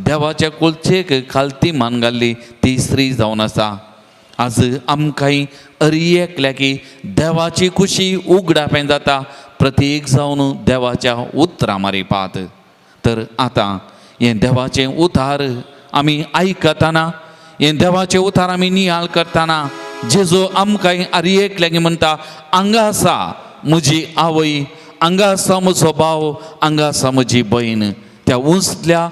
देवाच्या कुलचेक खालती मान घाल्ली ती स्त्री जावन आसा. आज आमकांय अरियेकल्या की देवाची खुशी उगडापें जाता प्रत्येक जावन देवाच्या उतरां मारीपात. तर आतां हें देवाचें उतार आमी आयकताना, हें देवाचें उतार आमी नियाळ करताना जेजू आमकांय आरियेकल्या की म्हणटा, हांगा आसा म्हजी आवय, हांगा आसा म्हजो भाव, हांगा आसा म्हजी भयण. त्या उंचल्या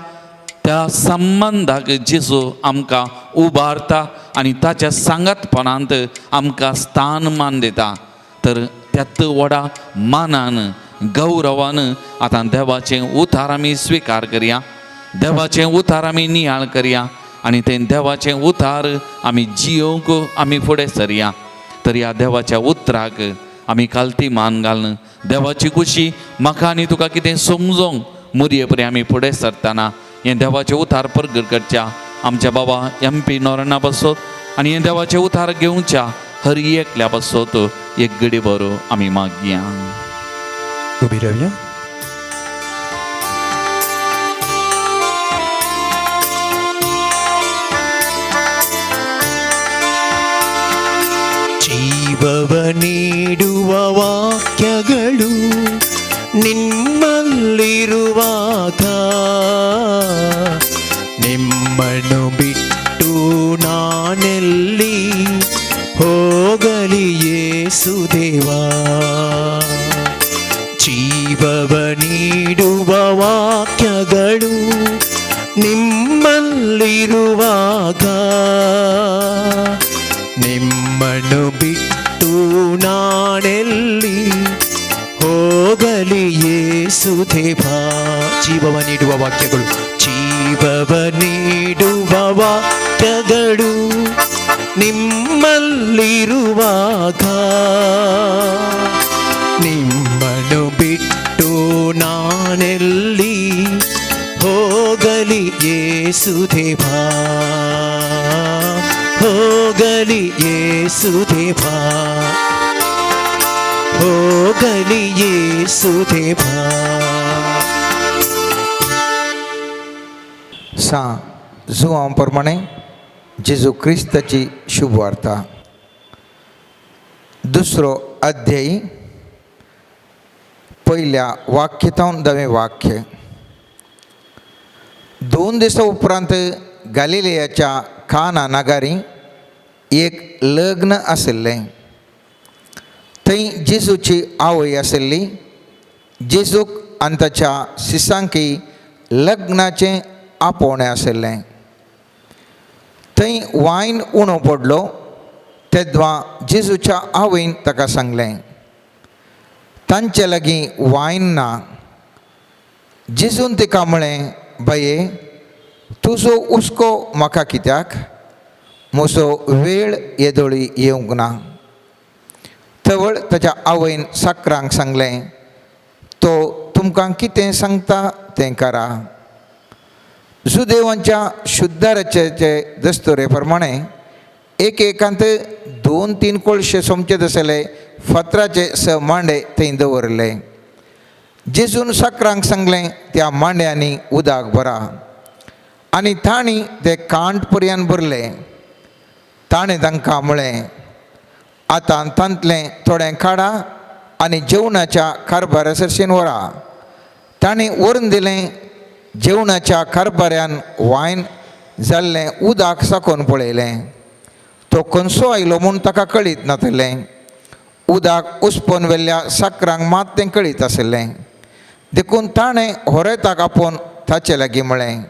त्या संबंधाक जेजू आमकां उबारता आनी ताच्या सांगातपणांत आमकां स्थान मान दिता. तर त्यात व्हडा मानान, गौरवान आतां देवाचें उतार आमी स्विकार करया, देवाचें उतार आमी नियाळ करया आनी तें देवाचें उतार आमी जियोंक आमी फुडें सरया. तर ह्या देवाच्या उतराक आमी खालती मान घालन देवाची खुशी म्हाका आनी तुका कितें समजोंक मुरये पर्यंत आमी फुडें सरतना हें देवाचें उतार प्रगट करच्या आमच्या बाबा MP नोराना बसत आनी हें देवाचें उतार घेवच्या हर एकल्या बसत एक घडी बरो आमी मागया. उभी राहूया. ಜೀವವ ನೀಡುವ ವಾಕ್ಯಗಳು ನಿಮ್ಮಲ್ಲಿರುವಾಗ ನಿಮ್ಮನ್ನು ಬಿಟ್ಟು ನಾನೆಲ್ಲಿ ಹೋಗಲಿ ಯೇಸುದೇವಾ. ಜೀವವ ನೀಡುವ ವಾಕ್ಯಗಳು ನಿಮ್ಮಲ್ಲಿರುವಾಗ ನಿಮ್ಮನ್ನು ಬಿಟ್ಟು ನಾನೆಲ್ಲಿ ಹೋಗಲಿ ಯೇಸುದೇವಾ. ಜೀವವ ನೀಡುವ ವಾಕ್ಯಗಳು, ಜೀವವ ನೀಡುವ ವಾಕ್ಯಗಳು ನಿಮ್ಮಲ್ಲಿರುವಾಗ ನಿಮ್ಮನ್ನು ಬಿಟ್ಟು ನಾನೆಲ್ಲಿ ಹೋಗಲಿ ಯೇಸುದೇವಾ, ಹೋಗಲಿ ಯೇಸುದೇವಾ, ಹೋಗಲಿ ಯೇಸುದೇವಾ. जुवांप्रमाणे जेजू क्रिस्ताची शुभवार्ता. दुसरो अध्याय पहिल्या वाक्यातून 10वें वाक्य. 2 दिसा उपरांत गलिलेयाच्या काना नगरी एक लग्न आशिल्लें. थंय जेजूची आवय आशिल्ली. जेजूक आनी ताच्या शिसांकी लग्नाचें आपोवणें आशिल्लें. थंय वायन उणो पडलो. तेद्वा जेजूच्या आवयन ताका सांगलें, तांचे लागीं वायन ना. जेजून तिका म्हळें, बाये, तुजो हुस्को म्हाका कित्याक? म्हजो वेळ येदोळी येवंक ना. तवळ ताच्या आवयन साकरांक सांगलें, तो तुमकां कितें सांगता तें करा. जुदेवांच्या शुद्धारचेचे दस्तुरे प्रमाणे एकांत 2-3 कोळशे सोमचे आसले फातराचे 6 मांडे थंय दवरले. जेजून साकरांक सांगलें, त्या मांड्यांनी उदक भरा. आनी तांणी ते कांट पर्यंत भरले. ताणें तांकां म्हळें, आतां तांतलें थोडें काडा आनी जेवणाच्या कारबारा सरशेन व्हरा. ताणें व्हरून दिलें. जेवणाच्या कारबाऱ्यान वायन जाल्लें उदक साकोन पळयलें. तो खंयचो आयलो म्हूण ताका कळीत नासलें. उदक उसपोन व्हेल्ल्या साकरांक मात तें कळीत आशिल्लें. देखून ताणें होरेताक आपोवन ताचे लागीं म्हळें,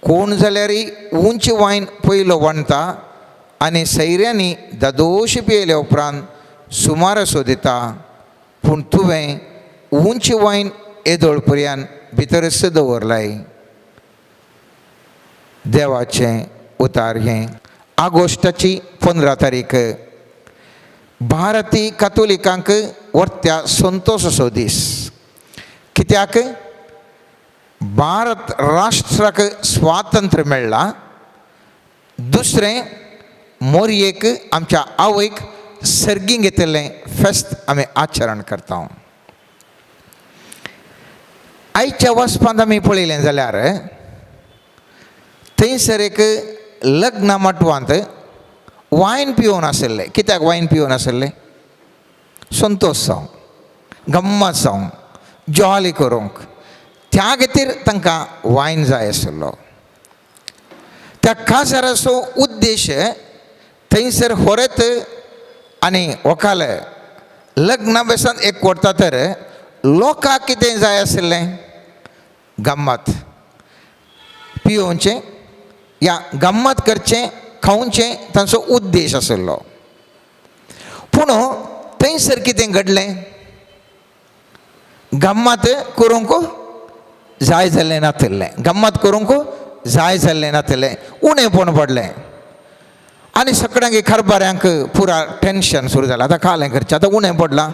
कोण जाल्यारय उंच वायन पयलो वांडटा आनी सैऱ्यांनी दादोश पियेल्या उपरांत सुमार असो दिता. पूण तुवें उंच वायन येदोळ पर्यंत भितरच दवरलाय. देवाचें उतार हें. ऑगस्टाची 15 तारीख भारतीय कातोलिकांक वर्त्या संतोशाचो दीस. कित्याक भारत राष्ट्राक स्वातंत्र्य मेळ्ळां. दुसरें, मोरयेक आमच्या आवयक सर्गी घेतिल्लें फेस्त आमी आचरण करता. आयच्या वचपांत आमी पळयलें जाल्यार थंयसर एक लग्न माटवांत वायन पिवून आशिल्लें. कित्याक वायन पिवून आशिल्लें? संतोश जावंक, गम्मत जावंक, जॉली करूंक. त्या खातीर तांकां वायन जाय आशिल्लो. त्या काजाराचो उद्देश थंयसर होरेत आनी व्हंकाल लग्ना बेसान एक करता तर लोकांक कितें जाय आशिल्लें? गम्मत. पिवोवचें या गम्मत करचें, खावचें तांचो उद्देश आशिल्लो. पूण थंयसर कितें घडलें? गम्मत करूंक जाय जाल्लें नासलें. गम्मत करूंक जाय जाल्लें नासलें. उणेंपण पडलें. आनी सगळ्यांक कारबाऱ्यांक पुरा टेन्शन सुरू जालां. आतां खालें करचें, आतां उणें पडलां.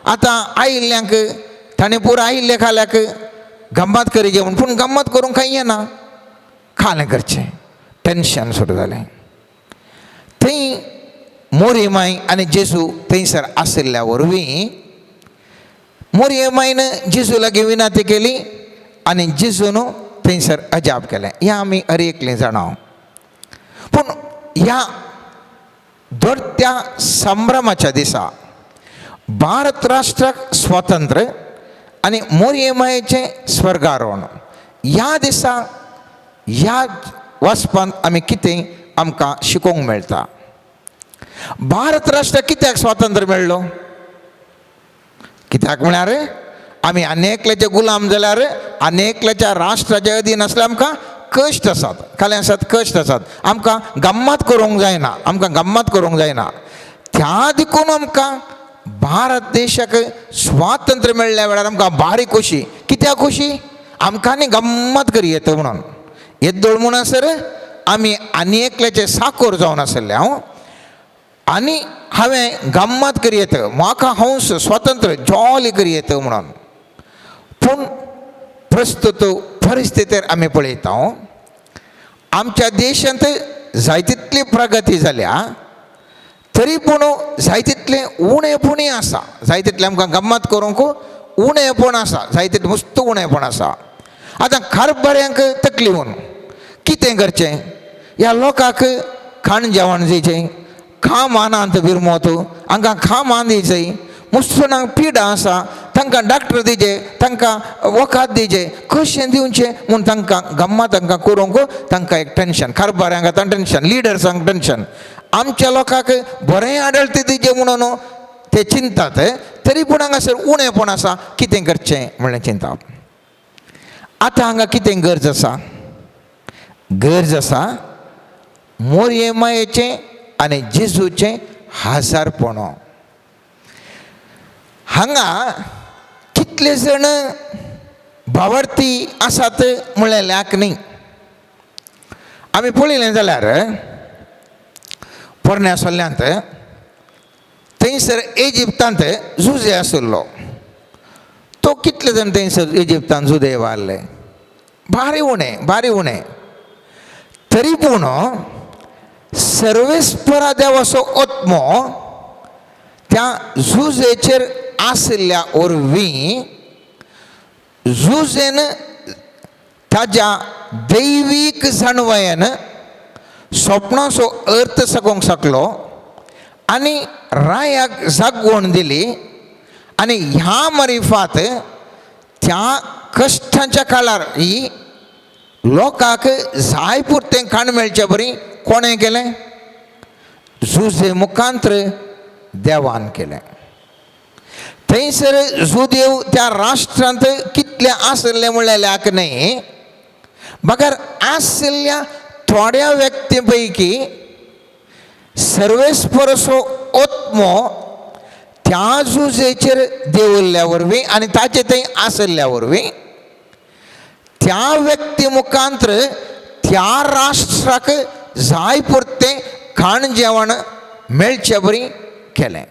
आतां आयिल्ल्यांक ताणें पुरो आयिल्ले खाल्याक गम्मत करी जेवण, पूण गम्मत करूंक कांय येना. खालें करचें, टेन्शन सुरू जालें. थंय मोरयेमाय आनी जेजू थंयसर आशिल्ल्या वरवीं मोरयेमायन जेजू लागीं विनंती केली आनी जेजून थंयसर अजाप केलें. हें आमी हर एकलें जाणां. पूण ह्या धरत्या संभ्रमाच्या दिसा भारत राष्ट्राक स्वातंत्र्य आनी मोरयेमायेचें स्वर्गारोहण, ह्या दिसा ह्या वचपांत आमी कितें आमकां शिकोवंक मेळटा? भारत राष्ट्राक कित्याक स्वातंत्र्य मेळ्ळो? कित्याक म्हळ्यार आमी आनेकल्याचे गुलाम जाल्यार आनेकल्याच्या राष्ट्राच्या अधीन आसल्यार आमकां कश्ट आसात, खाले आसात, कश्ट आसात. आमकां गम्मत करूंक जायना. आमकां गम्मत करूंक जायना. त्या देखून आमकां भारत देशाक स्वातंत्र्य मेळ्ळ्या वेळार आमकां भारी खोशी. कित्याक खोशी? आमकां न्ही गम्मत करी येता म्हणून. येद्दोळ म्हणसर आमी आनी एकल्याचे साकोर जावन आसले हांव, आनी हांवें गम्मत करी येता, म्हाका हंस स्वातंत्र्य जॉली करी येता म्हणून. पूण प्रस्तुत परिस्थितीर आमी पळयता आमच्या देशांत जाय तितली प्रगती जाल्या तरी पूण जाय तितलें उणेंपणूय आसा. जाय तितलें आमकां गम्मत करूंक उणेंपण आसा. जाय तितलें मस्त उणेंपण आसा. आतां कारबाऱ्यांक तकलीफून कितें करचें? ह्या लोकांक खाण जेवण दिवचें, खा मानांत बिरमोत, हांकां खा मान दिवचें. मुसलमानांक पिडा आसा, तांकां डॉक्टर दिजे, तांकां वखद दिजे, कशें दिवचें म्हूण तांकां गम्मत तांकां करूंक तांकां एक टेन्शन. कारबाऱ्यांक आतां टेन्शन, लिडर्सांक टेन्शन. आमच्या लोकांक बरें आढळते तेजे म्हणून ते चिंतात तरी पूण हांगासर उणेंपण आसा कितें करचें म्हणलें चिंताप. आतां हांगा कितें गरज आसा? गरज आसा मोरये मायेचें आनी जेजूचें हाजारपण. हांगा कितले जण भावार्थी आसात म्हणलेल्याक न्ही. आमी पळयलें जाल्यार पोरण्या सोल्ल्यांत थंयसर इजिप्तांत जुजे आशिल्लो. तो कितले जाण थंयसर इजिप्तांत जुदे वारले? भारी उणें. तरी पूण सर्वेस्परा देवाचो आत्मो त्या जुजेचेर आशिल्ल्या वरवीं जुजेन ताज्या दैवीक जाणवयेन स्वप्नाचो अर्थ सांगूंक शकलो आनी रायाक जागवण दिली. आनी ह्या मारिफात त्या कश्टांच्या काळार ही लोकांक जाय पुरतें खाण मेळचे बरी कोणें केलें? जुजे मुखांत्र देवान केलें. थंयसर जुदेव त्या राष्ट्रांत कितले आशिल्ले म्हणलेल्याक न्ही, बगर आशिल्ल्या थोड्या व्यक्ती पैकी सर्वेस्परसो आत्मो त्या जुजेचेर देंवल्ल्या वरवीं आनी ताचे थंय आशिल्ल्या वरवीं त्या व्यक्ती मुखांत्र त्या राष्ट्राक जाय पुरतें खाण जेवण मेळचे बरी केलें.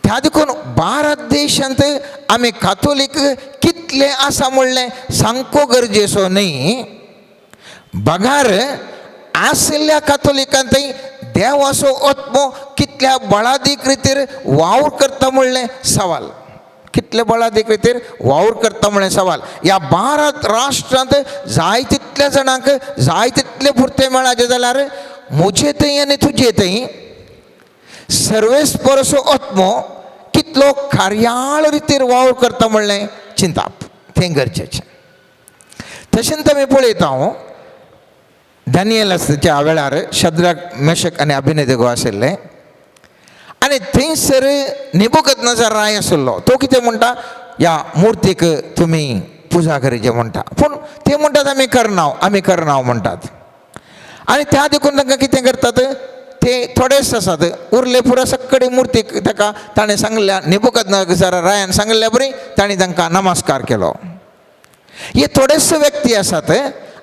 त्या देखून भारत देशांत आमी कातोलीक कितले आसा म्हणलें सांगपो गरजेचो न्ही. बगार आशिल्ल्या कातोलिकांतय देवाचो आत्मो कितल्या बळादीक रितीर वावर करता म्हणलें सवाल. कितले बळादीक रितीर वावर करता म्हणलें सवाल. ह्या भारत राष्ट्रांत जाय तितल्या जाणांक जाय तितले पुरते मेळाचे जाल्यार म्हजे थंय आनी तुजे थंय सर्वेस्परसो आत्मो कितलो कार्याळ रितीर वावर करता म्हणलें चिंताप तें गरजेचें. तशेंच आमी पळयता दानियेलाच्या वेळार शद्रक मेशक आनी अभिनेदेगो आशिल्ले आनी थंयसर नेबुकदनेझर राय आशिल्लो. तो कितें म्हणटा? ह्या मुर्तीक तुमी पुजा करीचे म्हणटा. पूण ते म्हणटात आमी करनाव म्हणटात. आनी त्या देखून तांकां कितें करतात? ते थोडेच आसात उरले पुरो सगळे मुर्तीक ताका ताणें सांगल्या नेबुकदनेझर रायान सांगल्या बरी तांणी तांकां नमस्कार केलो. हे थोडेच व्यक्ती आसात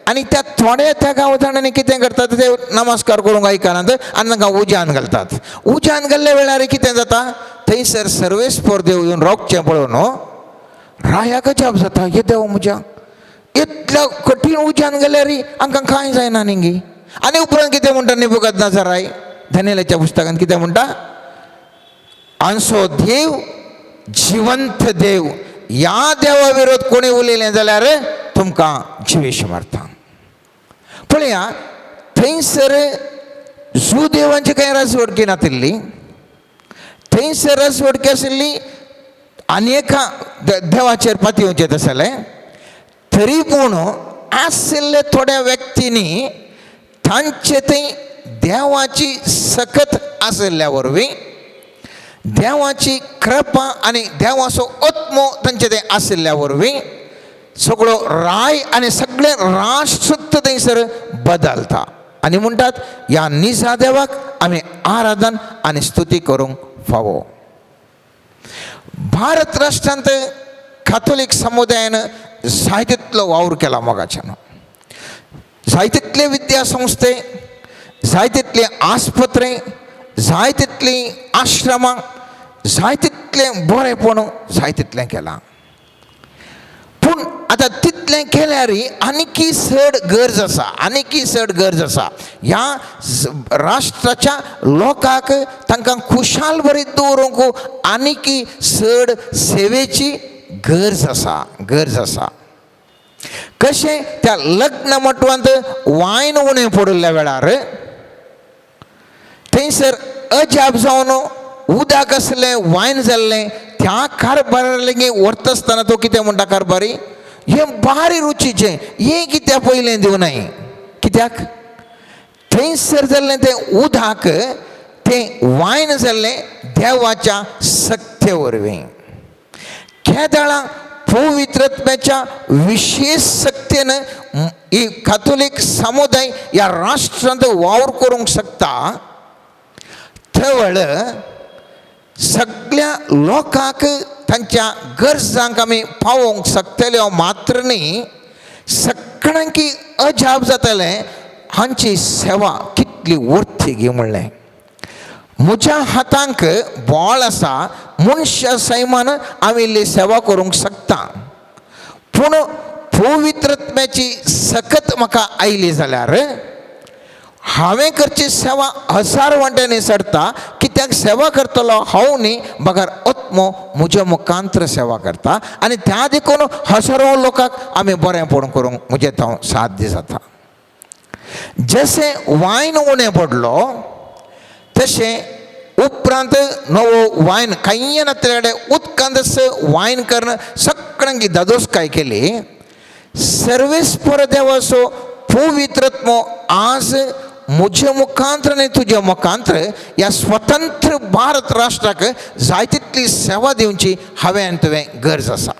आनी त्या थोड्या त्या गांवठाणांनी कितें करतात? ते नमस्कार करूंक आयकनात आनी तांकां उज्यान घालतात. उज्यान घाल्ल्या वेळार कितें जाता? थंयसर सर्वेस्पर देव येवन रोखचें पळोवन रायाक अजाप जाता. हे देव म्हज्या इतल्या कठीण उज्यान गेल्यार आमकां कांय जायना न्ही. आनी उपरांत कितें म्हणटा नेबुकदनेझर राय दानियेलाच्या पुस्तकांत कितें म्हणटा? आमचो देव जिवंत देव. ह्या देवा विरोध कोणी उलयलें जाल्यार तुमकां जिवेश मारता. पळया थंयसर जुदेवांची कांय राजवडकी नाशिल्ली. थंयसर राजवडकी आशिल्ली आनी एका देवाचेर पातयेवचें आसलें. तरी पूण आशिल्ले थोड्या व्यक्तींनी तांचे थंय देवाची सकत आशिल्ल्या वरवीं देवाची कृपा आनी देवाचो आत्मो तांचे थंय आशिल्ल्या वरवीं सगळो राय आनी सगळे राष्ट्र थंयसर बदलता आनी म्हणटात ह्या निजा देवाक आमी आराधन आनी स्तुती करूंक फावो. भारत राष्ट्रांत कातोलीक समुदायान जाय तितलो वावर केला मोगाच्यान. जाय तितले विद्यासंस्थे, जाय तितले आस्पत्रे, जाय तितली आश्रमां, जाय तितलें बरेंपण जाय तितलें केलां. पूण आतां तितलें केल्यारय आनीकी चड गरज आसा. ह्या राष्ट्राच्या लोकांक तांकां खुशाल बरी दवरूंक आनीकी चड सेवेची गरज आसा. कशें? त्या लग्न मटवांत वायन उणें पडिल्ल्या वेळार थंयसर अजाप जावन उदक असलें वायन जाल्लें त्या कारबारार लेगीत व्हरता आसतना तो कितें म्हणटा कारबारी? हें भारी रुचीचें, हें कित्याक पयलें दिवं नाय? कित्याक? थंयसर जाल्लें तें उदक तें वायन जाल्लें देवाच्या सत्य वरवीं. केदाळा पवित्रत्वाच्या विशेष शक्तीनं ही कॅथोलिक समुदाय या राष्ट्रांत वावर करूंक शकता. थवळ सगळ्या लोकांक तांच्या गरजांक आमी पावोवंक शकतल्यो मात्र न्ही, सगळ्यांकी अजाप जातलें हांची सेवा कितली वर्थी गी म्हणलें. म्हज्या हातांक बॉल आसा, मनशा सैमान हांवें इल्ली सेवा करूंक शकता, पूण पवित्रत्वाची सकत म्हाका आयली जाल्यार हांवें करची सेवा हजार वांट्यांनी सरता. कित्याक सेवा करतलो हांव न्ही, बगर आत्मो म्हज्या मुखांतर सेवा करता आनी त्या देखून हजारो लोकांक आमी बरेंपण करूंक म्हजें हांव साध्य जाता. जशें वायन उणें पडलो तशें उपरांत नवो वायन कांय नातले कडेन उदकांत वायन करून सगळ्यांकी दादोसकाय केली. सर्वेस्पर देवाचो पवित्रत्व आज म्हज्या मुखांतर आनी तुज्या मुखांतर ह्या स्वतंत्र भारत राष्ट्राक जाय तितली सेवा दिवची हांवें आनी तुवें गरज आसा.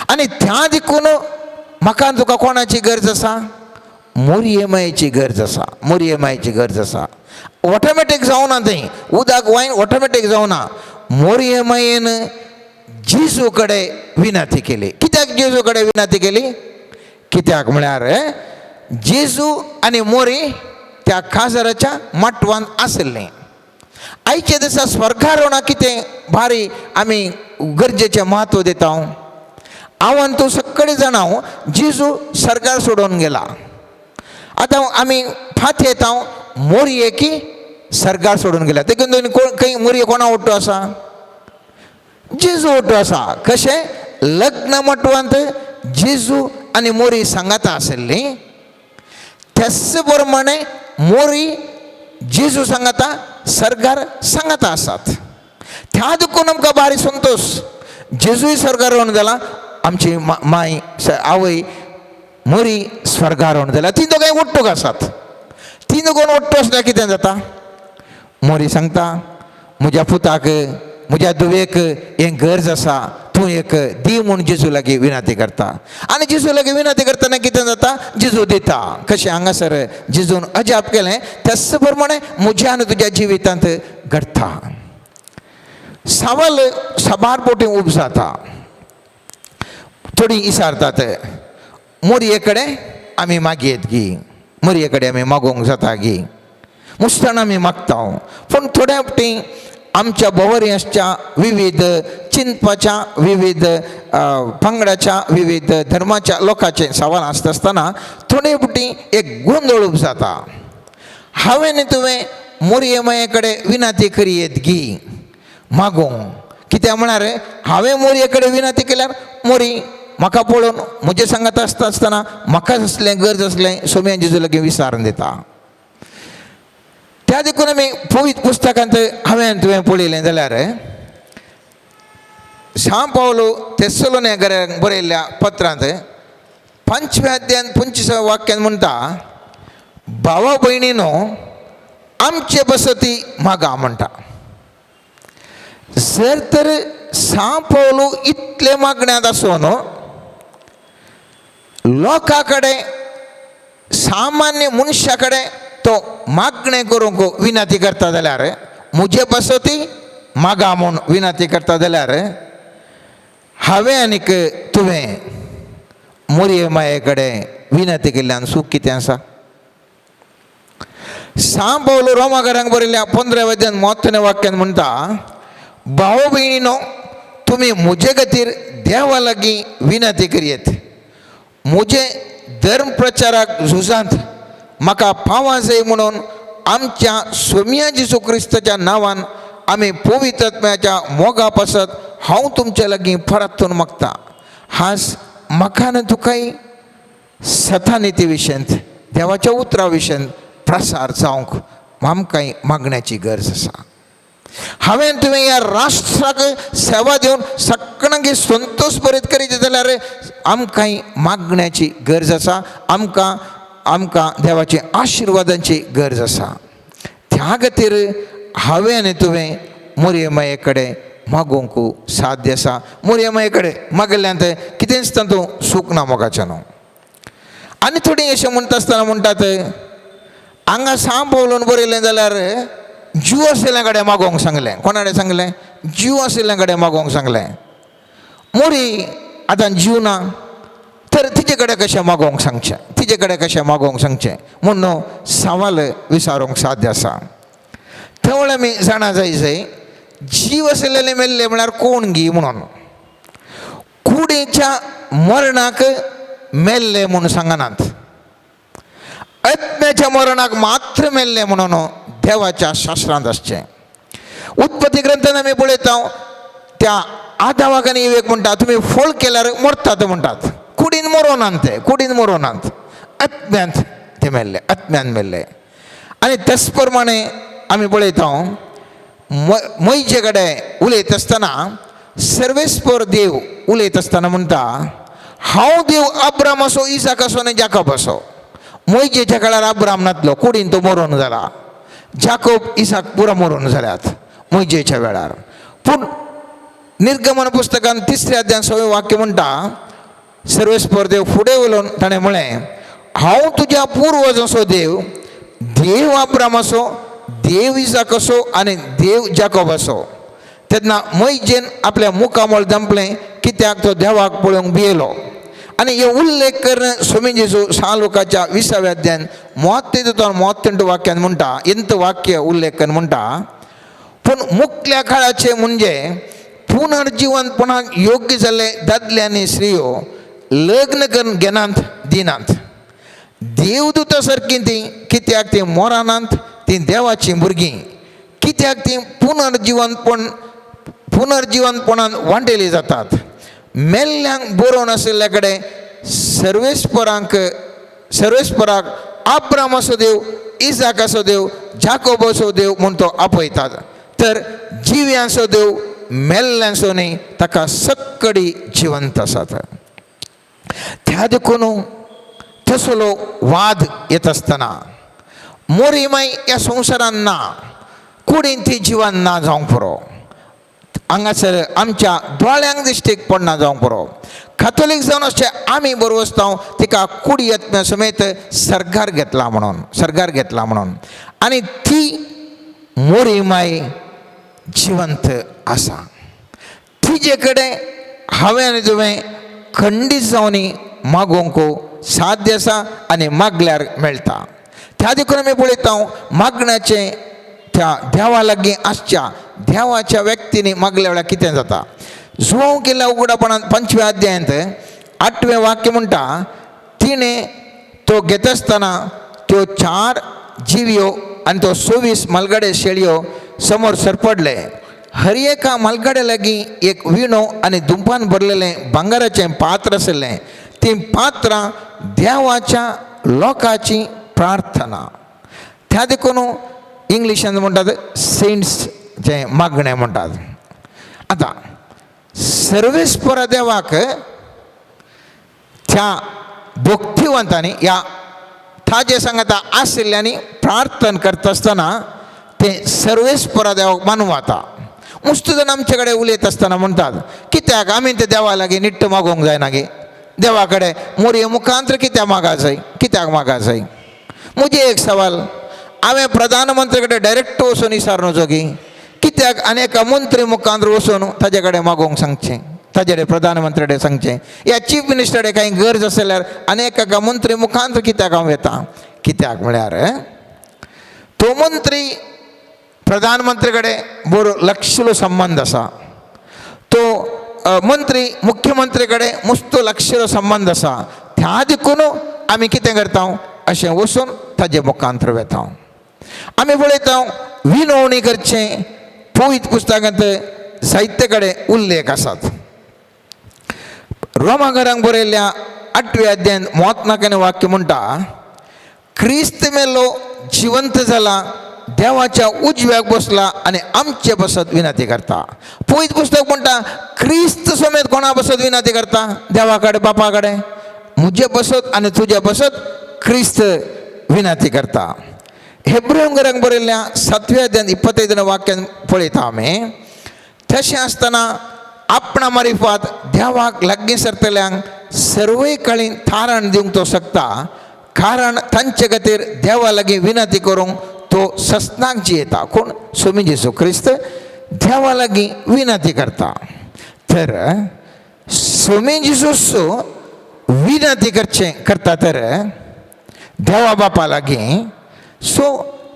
आनी त्या देखून म्हाका तुका कोणाची गरज आसा? मोरयेमायेची गरज आसा. मोरयेमायेची गरज आसा. ऑटोमॅटीक जावना थंय उदक वायन ऑटोमॅटीक जावना. मोरयेमायेन जेजू कडेन विनंती केली. कित्याक जेजू कडेन विनंती केली? कित्याक म्हळ्यार जेजू आनी मोरी त्या काजराच्या माटवान आसलें. आयच्या दिसा स्वर्गारोहणाक कितें भारी आमी गरजेचें म्हत्व दिता. हांव आनी तूं सगळे जाणा जेजू सर्गार सोडून गेला. आतां आमी फात येता मोरये की सर्गार सोडून गेला. देखून खंय मोरये कोणा ओट्टो आसा? जेजू ओट्टो आसा. कशें? लग्न मटवांत जेजू आनी मोरी सांगाता आसलीं, त्याच प्रमाणे मोरी जेजू सांगाता सर्गार सांगाता आसात. त्या देखून आमकां भारी संतोश. जेजूय स्वर्गार रोवन गेला, आमची माय आवय मोरी स्वर्गार रोवन जाल्या. ती दोगांय ओट्टूक आसात. ती दोगून ओट्टो आसल्यार कितें जाता? मोरी सांगता म्हज्या पुताक म्हज्या दुवेक हें गरज आसा, तूं एक दी म्हूण जेजू लागीं विनंती करता. आनी जेजू लागीं विनंती करतना कितें जाता? जेजू दिता. कशें हांगासर जेजून अजाप केलें त्याच प्रमाणे म्हज्या आनी तुज्या जिवितांत घडटा. सवाल सबार पोटी उब जाता. थोडी इसारतात मोरये कडेन आमी मागयेत गी, मोरये कडेन आमी मागोवंक जाता गी, मुस्तान आमी मागता. पूण थोड्या फावटी आमच्या बोवऱ्यांच्या विविध चिंतपाच्या विविध पंगडाच्या विविध धर्माच्या लोकांचे सवाल आसता आसतना थोडे फावटी एक गोंधळ उब जाता. हांवें तुवें मोरये माये कडेन विनंती करियेत गी मागोवंक. कित्याक म्हळ्यार हांवें मोरये कडेन विनंती केल्यार मोरी म्हाका पळोवन म्हजे सांगात आसता आसतना म्हाका असलें गरज असलें सोम्या जेजू लागीं विचारून दिता. त्या देखून आमी पवित्र पुस्तकांत हांवें तुवें पळयलें जाल्यार शां पावलो थेस्सलोनिकांक बरयल्ल्या पत्रांत 5व्या अध्यायान 25व्या वाक्यान म्हणटा, भावा भयणीनो आमचे बसती मागा म्हणटा. जर तर शां पावलो इतले मागण्यांत आसून लोकां कडेन सामान्य मनशा कडेन तो मागणें करूंक विनंती करता जाल्यार, म्हजे बसती मागा म्हूण विनंती करता जाल्यार हांवें आनीक तुवें मोरये माये कडेन विनंती केल्ल्यान सूख कितें आसा? शां पावलो रोमाकारांक बरयल्ल्या 15व्या अध्यायान 33व्या वाक्यान म्हणटा, भाव भयणीनो तुमी म्हजे खातीर देवा लागीं विनंती करियेत. म्हजे धर्म प्रचाराक झुजांत म्हाका पावां जाय म्हणून आमच्या सोम्या जेजू क्रिस्ताच्या नांवान आमी पवित्रत्वाच्या मोगा पासत हांव तुमच्या लागीं परतून मागता. हाच म्हाका आनी तुकाय सतानिती विशयंत देवाच्या उतरा विशयंत प्रसार जावंक आमकांय मागण्याची गरज आसा. हांवें तुवें ह्या राष्ट्राक सेवा दिवन सगळ्यांक संतोश भरीत करीत जाल्यार आमकांय मागण्याची गरज आसा. आमकां आमकां देवाची आशिर्वादांची गरज आसा. त्या खातीर हांवें आनी तुवें मोरये कडेन मागोवंक साध्य आसा. मोरये कडेन मागल्यांत कितेंच तातूं सूख ना मोगाचें न्हू. आनी थोडीं अशें म्हणटा आसतना म्हणटात हांगा साम पावलोवन बरयलें जाल्यार जीव आशिल्ल्या कडेन मागोवंक सांगलें. कोणा कडेन सांगलें? जीव आशिल्ल्या कडेन मागोवंक सांगलें. मोरी आतां जीव ना तर तिचे कडेन कशें मागोवंक सांगचें, तिचे कडेन कशें मागोवंक सांगचें म्हणून सवाल विचारूंक साध्य आसा. थंय आमी जाणा जाय जीव आशिल्लें मेल्लें म्हळ्यार कोण गी म्हणून. कुडीच्या मरणाक मेल्लें म्हणून सांगनात, आत्म्याच्या मरणाक मात्र मेल्लें म्हणून देवाच्या शास्त्रांत आसचें. उत्पत्ती ग्रंथान आमी पळयता त्या आदामाक आनी इवेक म्हणटा तुमी फळ केल्यार मरतात म्हणटात. कुडीन मरोनात ते, कुडीन मरोनात, आत्म्यांत ते मेल्ले, आत्म्यान मेल्ले. आनी तेच प्रमाणे आमी पळयता मैजे कडेन उलयत आसतना सर्वेस्पर देव उलयत आसतना म्हणटा हांव देव अब्राम असो, इसाक असो आनी जाकोब असो. मैजेच्या काळार अब्राम नासलो, कुडीन तो मरून जाला. जाकोब इसाक पुरो मरून जाल्यात मैजेच्या वेळार. पूण निर्गमन पुस्तकान 3 अध्यायान 6वें वाक्य म्हणटा सर्वेस्पर देव फुडें उलोवन ताणें म्हळें हांव तुज्या पुर्वज असो देव, देव अब्राम असो, देव इसाक असो आनी देव जाकोब असो. तेन्ना मैजेन आपल्या मुखामोळ दंपलें कित्याक तो देवाक पळोवंक भियेलो. आनी हे उल्लेख करून स्वामी जेजू 6 लोकाच्या 20व्या अध्यायान 33-38 वाक्यान म्हणटा, इंत वाक्य उल्लेख करून म्हणटा पूण मुखल्या काळाचे म्हणजे पुनर्जीवनपणाक योग्य जाल्ले दादले आनी स्त्रियो लग्न करून घेनात दिनात. देवदूता सारकीं ती, कित्याक ती मोरानांत, ती देवाची भुरगीं, कित्याक ती पुनर्जीवनपणान वांटेली जातात. मेल्ल्यांक बरोवन आशिल्ल्या कडेन सर्वेस्पराक अब्राम असो देव, इसाक असो देव, जाकोब असो देव म्हूण तो आपयतात. तर जिव्यांचो देव मेल्ल्यांचो न्ही, ताका सक्कडी जिवंत आसात. त्या देखून तसलो वाद येत आसतना मोरी माय ह्या संवसारान ना, कुडीन ती जिवन ना जावंक पुरो, हांगासर आमच्या दोळ्यांक दिश्टीक पडना जावंक पुरो. कॅथोलीक जावन अशें आमी बरोबर आसता तिका कुडी आत्म्या समेत सर्गार घेतला म्हणून आनी ती मोरी माय जिवंत आसा. तिजे कडेन हांवें आनी तुवें खंडीत जावन मागोवंक साध्य आसा आनी मागल्यार मेळटा. त्या देखून आमी पळयता मागण्याचें त्या देवा लागीं आसच्या देवाच्या व्यक्तींनी मागल्या वेळार कितें जाता. जुळोवंक केल्ल्या उगडापणांत 5व्या अध्यायांत 8वें वाक्य म्हणटा तिणें तो घेत आसतना त्यो 4 जिव्यो आनी तो 24 मलगडे शेळयो समोर सरपडले. हर एका मलगडे लागीं एक विणो आनी दुंपान भरलेलें भांगाराचें पात्र आशिल्लें. ती पात्रां देवाच्या लोकाची प्रार्थना. त्या देखून इंग्लिशान म्हणटात सेंट्स जे मागणें म्हणटात. आतां सर्वेस्पर देवाक त्या भक्तिवंतांनी ह्या ताजे सांगता आशिल्ल्यांनी प्रार्थना करता आसतना ते सर्वेस्पर देवाक मानूं वता. मस्त जाण आमचे कडेन उलयत आसतना म्हणटात कित्याक आमी ते देवा लागीं निट्ट मागोवंक जायना गे, देवा कडेन मोरये मुखांतर कित्याक मागा जाय. म्हजे एक सवाल, हांवें प्रधानमंत्री कडेन डायरेक्ट वचून विचारनो जोगी कित्याक अनेका मंत्री मुखांतर वचून ताजे कडेन मागोवंक सांगचें, ताजे कडेन प्रधानमंत्री कडेन सांगचें. या चीफ मिनिस्टर कडेन कांय गरज आसा जाल्यार अनेका मंत्री मुखांतर कित्याक हांव येता. कित्याक म्हळ्यार तो मंत्री प्रधानमंत्री कडेन बरो लागशिल्लो संबंध आसा, तो मंत्री मुख्यमंत्री कडेन मस्त लागशिल्लो संबंध आसा. त्या देखून आमी कितें करता अशें वचून ताजे मुखांतर वेता. आमी पळयता विनवणी करचें पवित्र पुस्तकांत साहित्य कडेन उल्लेख आसात. रोमाकारांक बरयल्ल्या 8व्या अध्यायान 39वें वाक्य म्हणटा क्रिस्त मेलो जिवंत जाला, देवाच्या उजव्याक बसला आनी आमचे बसत विनंती करता. पवित्र पुस्तक म्हणटा क्रिस्त समेत कोणा बसत विनंती करता? देवा कडेन, बापा कडेन. म्हजे बसत आनी तुजे बसत क्रिस्त विनंती करता. हेब्रेयंक बरयल्ल्या 7व्या अध्यायात 25 वाक्यान पळयता आमी. तशें आसतना आपणा मारिफात देवाक लागीं सरतल्यांक सर्वय काळी थारण दिवंक तो शकता, कारण तांचे खातीर देवा लागीं विनंती करूंक तो सस्नाक जियेता. कोण? स्वामी जेजू क्रिस्त देवा लागीं विनंती करता. तर स्वामी जेजूस विनंती करता तर देवा बापा लागीं सो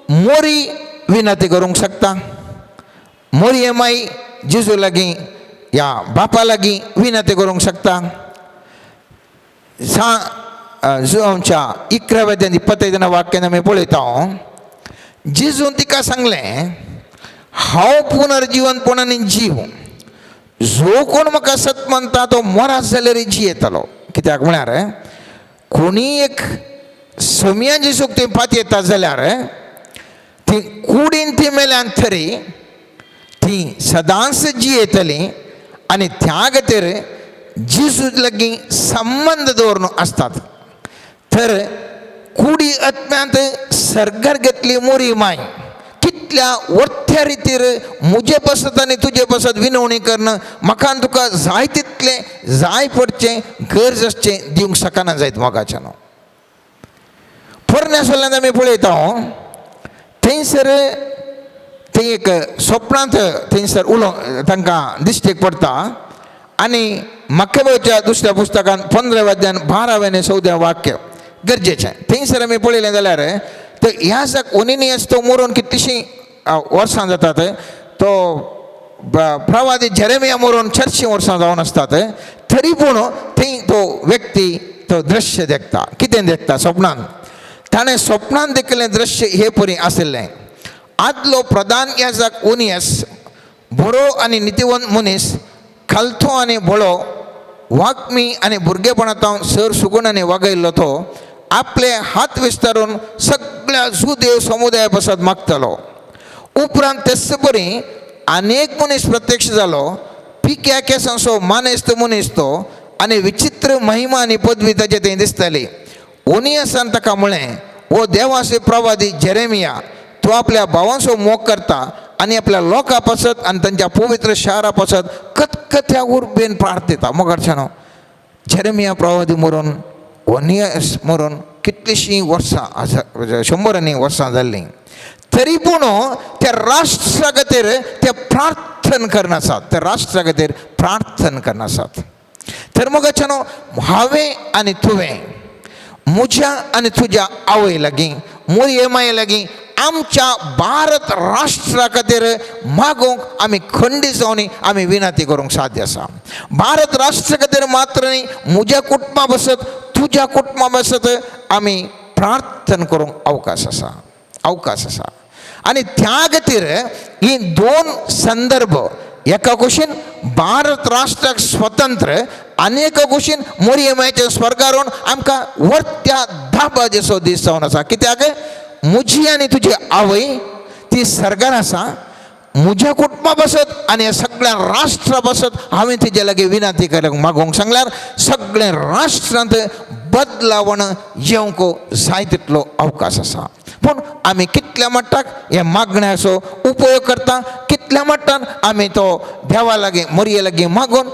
मोरी विनंती करूंक शकता. मोरी माई जेजू लागीं या बापा लागीं विनंती करूंक शकता. आमच्या 11व्या अध्यायात 25 वाक्यान आमी पळयता, जेजून तिका सांगलें, हांव पुनर्जीवनपणान जीव, जो कोण म्हाका सत म्हणटा तो मरास जाल्यार जियेतलो. कित्याक म्हळ्यार कोणी एक सोम्या जेजूक थंय पात येता जाल्यार ती कुडीन ती मेल्यान तरी ती सदांच जियेतली आनी त्या खातीर जेजू लागीं संबंध दवरून आसतात. तर कुडी आत्म्यांत सर्गार घेतली मोरी माय कितल्या वर्थ्या रितीर मुजे पसत आनी तुजे पसत विनवणी करणं म्हाका आनी तुका जाय तितले जाय पडचें गरज आसचें दिवंक शकना जायत मोगाच्यान. पोरण्या सोल्ल्यान आमी पळयता थंयसर थंय एक स्वप्नांत थंयसर तांकां दिश्टेक पडटा. आनी मक्केबोच्या दुसऱ्या पुस्तकान 15व्या अध्यायान 12वें आनी 14वें वाक्य गरजेचें. थंयसर आमी पळयलें जाल्यार तो ह्या जाक ओनिनियस तो मरून कितलीशीं वर्सां जातात. तो प्रवादी जेरेमिया मरून 400 वर्सां जावन आसतात. तरी पूण थंय तो व्यक्ती तो दृश्य देखता. कितें देखता? स्वप्नान ताणें स्वप्नान देखिल्लें दृश्य हे परी आशिल्लें. आदलो प्रधान याजक ओनियस बरो आनी नितीवंत मनीस, खालतो आनी बळो, वाकमी आनी भुरगेपणांत सर सुगुणांनी वागयल्लो तो आपले हात विस्तारून सगळ्या जुदेव समुदाया पासत मागतलो. उपरांत तेच परी अनेक मनीस प्रत्यक्ष जालो. पिक्या केसांचो मानेस्त मनीस तो आनी विचित्र महिमा आनी पदवी ताचे थंय दिसताली. ओनियसान ताका म्हळें, ओ देवाचे प्रवादी जेरेमिया, तूं आपल्या भावांचो मोग करता आनी आपल्या लोकां पासत आनी तांच्या पवित्र शारा पासत खतखत्या उर्बेन प्रार्थीता. मोगाच्यान जेरेमिया प्रवादी मरून ओनियस मरून कितलीशीं वर्सां 100 वर्सां जाल्लीं. तरी पूण त्या राष्ट्रा खातीर ते प्रार्थना करनासात. त्या राष्ट्रा खातीर प्रार्थना करनासात. तर मोगाच्यान हांवें आनी तुवें म्हज्या आनी तुज्या आवय लागीं, मोरये माये लागीं आमच्या भारत राष्ट्रा खातीर मागोवंक आमी खंडीत जावन आमी विनंती करूंक साध्य आसा. भारत राष्ट्रा खातीर मात्र न्ही, म्हज्या कुटुंबा बसत तुज्या कुटुंबा बसत आमी प्रार्थना करूंक अवकाश आसा. आनी त्या खातीर ही 2 संदर्भ, एका कुशीन भारत राष्ट्राक स्वतंत्र आनी एका कुशीन मोरये मायेच्या स्वर्गारोहण आमकां वर्त्या धाबा जसो दीस जावन आसा. कित्याक म्हजी आनी तुजी आवय ती सर्गार आसा. म्हज्या कुटुंबा बसत आनी सगळ्या राष्ट्रा बसत हांवें तिजे लागीं विनंती करपाक मागोवंक सांगल्यार सगळे राष्ट्रांत बदलावण येवंक जाय तितलो अवकाश आसा. पूण आमी कितल्या मट्टाक हे मागण्याचो उपयोग करता, कितल्या मट्टान आमी तो देवा लागीं मोरये लागीं मागून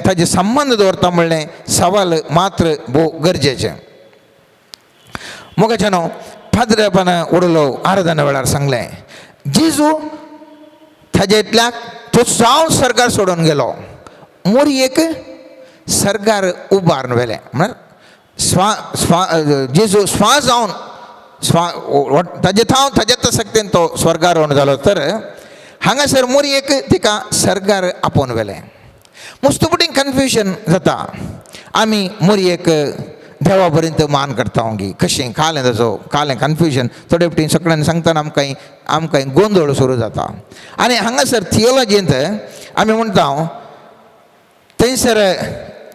ताजे संबंध दवरता म्हणलें सवाल मात्र भोव गरजेचें. मोगाच्यानो फादरापान उडलो आराधना वेळार सांगलें, जेजू थाजेंतल्याक तो जावन सर्गार सोडून गेलो. मोरयेक सर्गार उबारून व्हेलें. म्हळ्यार जेजू स्वास जावन ताजेत सक्तीन तो स्वर्गारोहण जालो. तर हांगासर मोरयेक तिका सर्गार आपोवन व्हेलें. मस्तपटीन कन्फ्युजन जाता. आमी मोरयेक देवा पर्यंत मान करता ओंगी कशें कालें ताजो कालें कन्फ्युजन थोडे फावटी सगळ्यांनी सांगतना आमकां गोंदळ सुरू जाता. आनी हांगासर थियोलॉजींत आमी म्हणटा थंयसर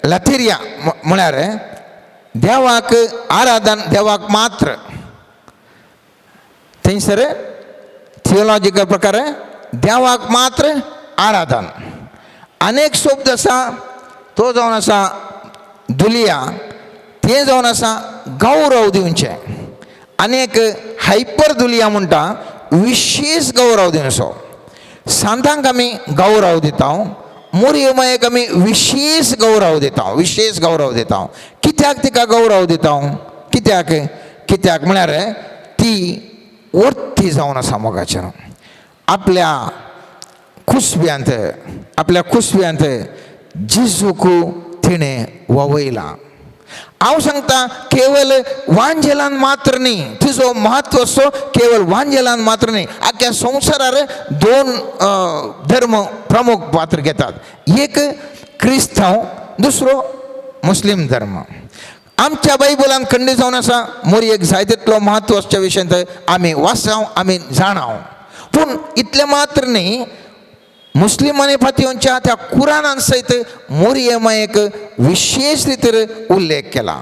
लथेरिया म्हळ्यार देवाक आराधन देवाक मात्र. थंयसर थियोलॉजिकल प्रकार देवाक मात्र आराधन. अनेक शब्द आसा तो जावन आसा दुलिया. ते जावन आसा गौरव दिवचे. आनीक हायपर दुलिया म्हणटा विशेष गौरव दिवचो. सांतांक आमी गौरव दिता, मोरये मायेक आमी विशेष गौरव दिता, विशेष गौरव दिता. कित्याक तिका गौरव दिता? कित्याक म्हळ्यार ती वर्ती जावन आसा मोगाचेर. आपल्या कुसब्यांत जिजूक तिणें ववयला. हांव सांगता केवळ वांजेलान मात्र न्ही, तिजो महत्व असो केवळ वांजेलान मात्र न्ही, आख्या संवसारार दोन धर्म प्रमुख पात्र घेतात. एक क्रिस्तांव, दुसरो मुस्लीम धर्म. आमच्या बायबलान खंडीत जावन आसा मोरयेक जाय तितलो महत्व असच्या विशयांत आमी वाचाव, आमी जाणाव. पूण इतलें मात्र न्ही, मुस्लिमांनी फातीच्या त्या कुरानान सयत मोरये मायेक विशेष रितीर उल्लेख केला.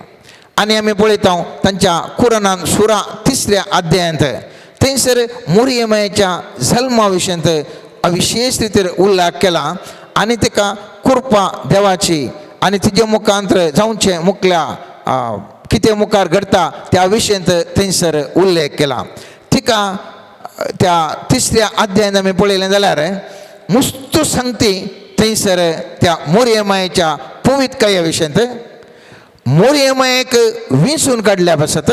आनी आमी पळयता तांच्या कुरानान सुरा 3 अध्यायांत थंयसर मोरये मायेच्या जल्मा विशयांत विशेष रितीर उल्लेख केला. आनी तिका कृपा देवाची आनी तिजे मुखांतर जावचें मुखल्या कितें मुखार घडटा त्या विशयांत थंयसर उल्लेख केला. तिका त्या 3 अध्यायांत आमी पळयलें जाल्यार मुस्त सांगती थंयसर त्या मोरये मायेच्या पवित्रकाये विशयांत. मोरये मायेक विंचून काडल्या बसत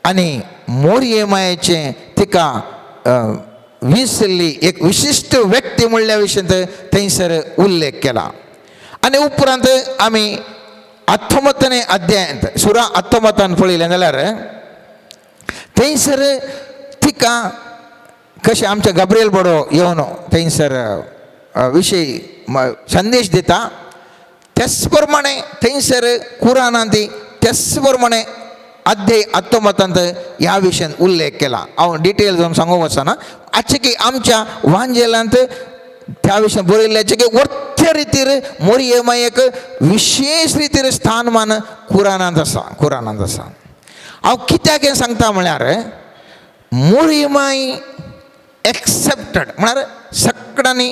आनी मोरये मायेचें तिका विंचल्ली एक विशिश्ट व्यक्ती म्हणल्या विशयांत थंयसर उल्लेख केला. आनी उपरांत आमी 19 अध्यायांत सुरा 19 पळयलें जाल्यार थंयसर तिका कशें आमच्या गब्रिएल बडो येवन थंयसर विशयी संदेश दिता, त्याच प्रमाणे थंयसर कुरानांत त्याच प्रमाणे अध्याय 19 ह्या विशयान उल्लेख केला. हांव डिटेल जावन सांगूंक वचना. आजचे की आमच्या वांजेलांत त्या विशयान बरयल्ल्याचे की वर्थ रितीर मोरये मायेक विशेष रितीर स्थानमान कुरानांत आसा. हांव कित्याक हें सांगता म्हळ्यार मोरये माय एक्सेप्टेड म्हळ्यार सगळ्यांनी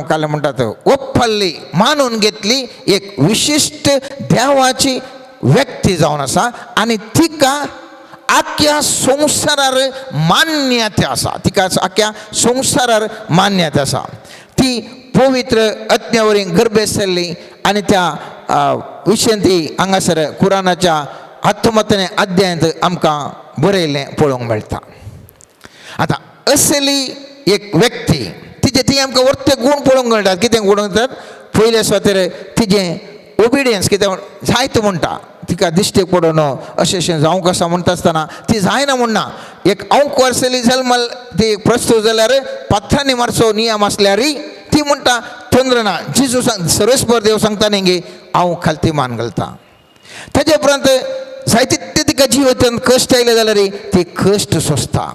काय म्हणटात ओप्पल्ली मानून घेतली एक विशिश्ट देवाची व्यक्ती जावन आसा. आनी तिका आख्या संवसारार मान्यता आसा. तिका आख्या संवसारार मान्यता आसा. ती पवित्र आत्म्यावरी गर्भेसल्ली आनी त्या विशयान ती हांगासर कुरानाच्या 19 अध्यायांत आमकां बरयल्लें पळोवंक मेळटा. आतां असली एक व्यक्ती तिचे ती आमकां वर्ते गूण पळोवंक मेळटात. कितें गूण म्हणटात? पयले सुवातेर तिजें ओबिडियन्स कितें जायत म्हणटा. तिका दिश्टेक पडोन अशें जावंक आसा म्हणटा आसतना ती जायना म्हणना. एक अंक वर्सली जल्माल ती प्रस्तूत जाल्यार पात्रांनी मारचो नियम आसल्यारय ती म्हणटा तोंदर ना. जिजू सर्वेस्पर देव सांगता न्ही गे हांव खालती मान घालता. ताजे उपरांत जाय तितले तिका जिवितांत कश्ट आयले जाल्यार ती कश्ट सोंसता.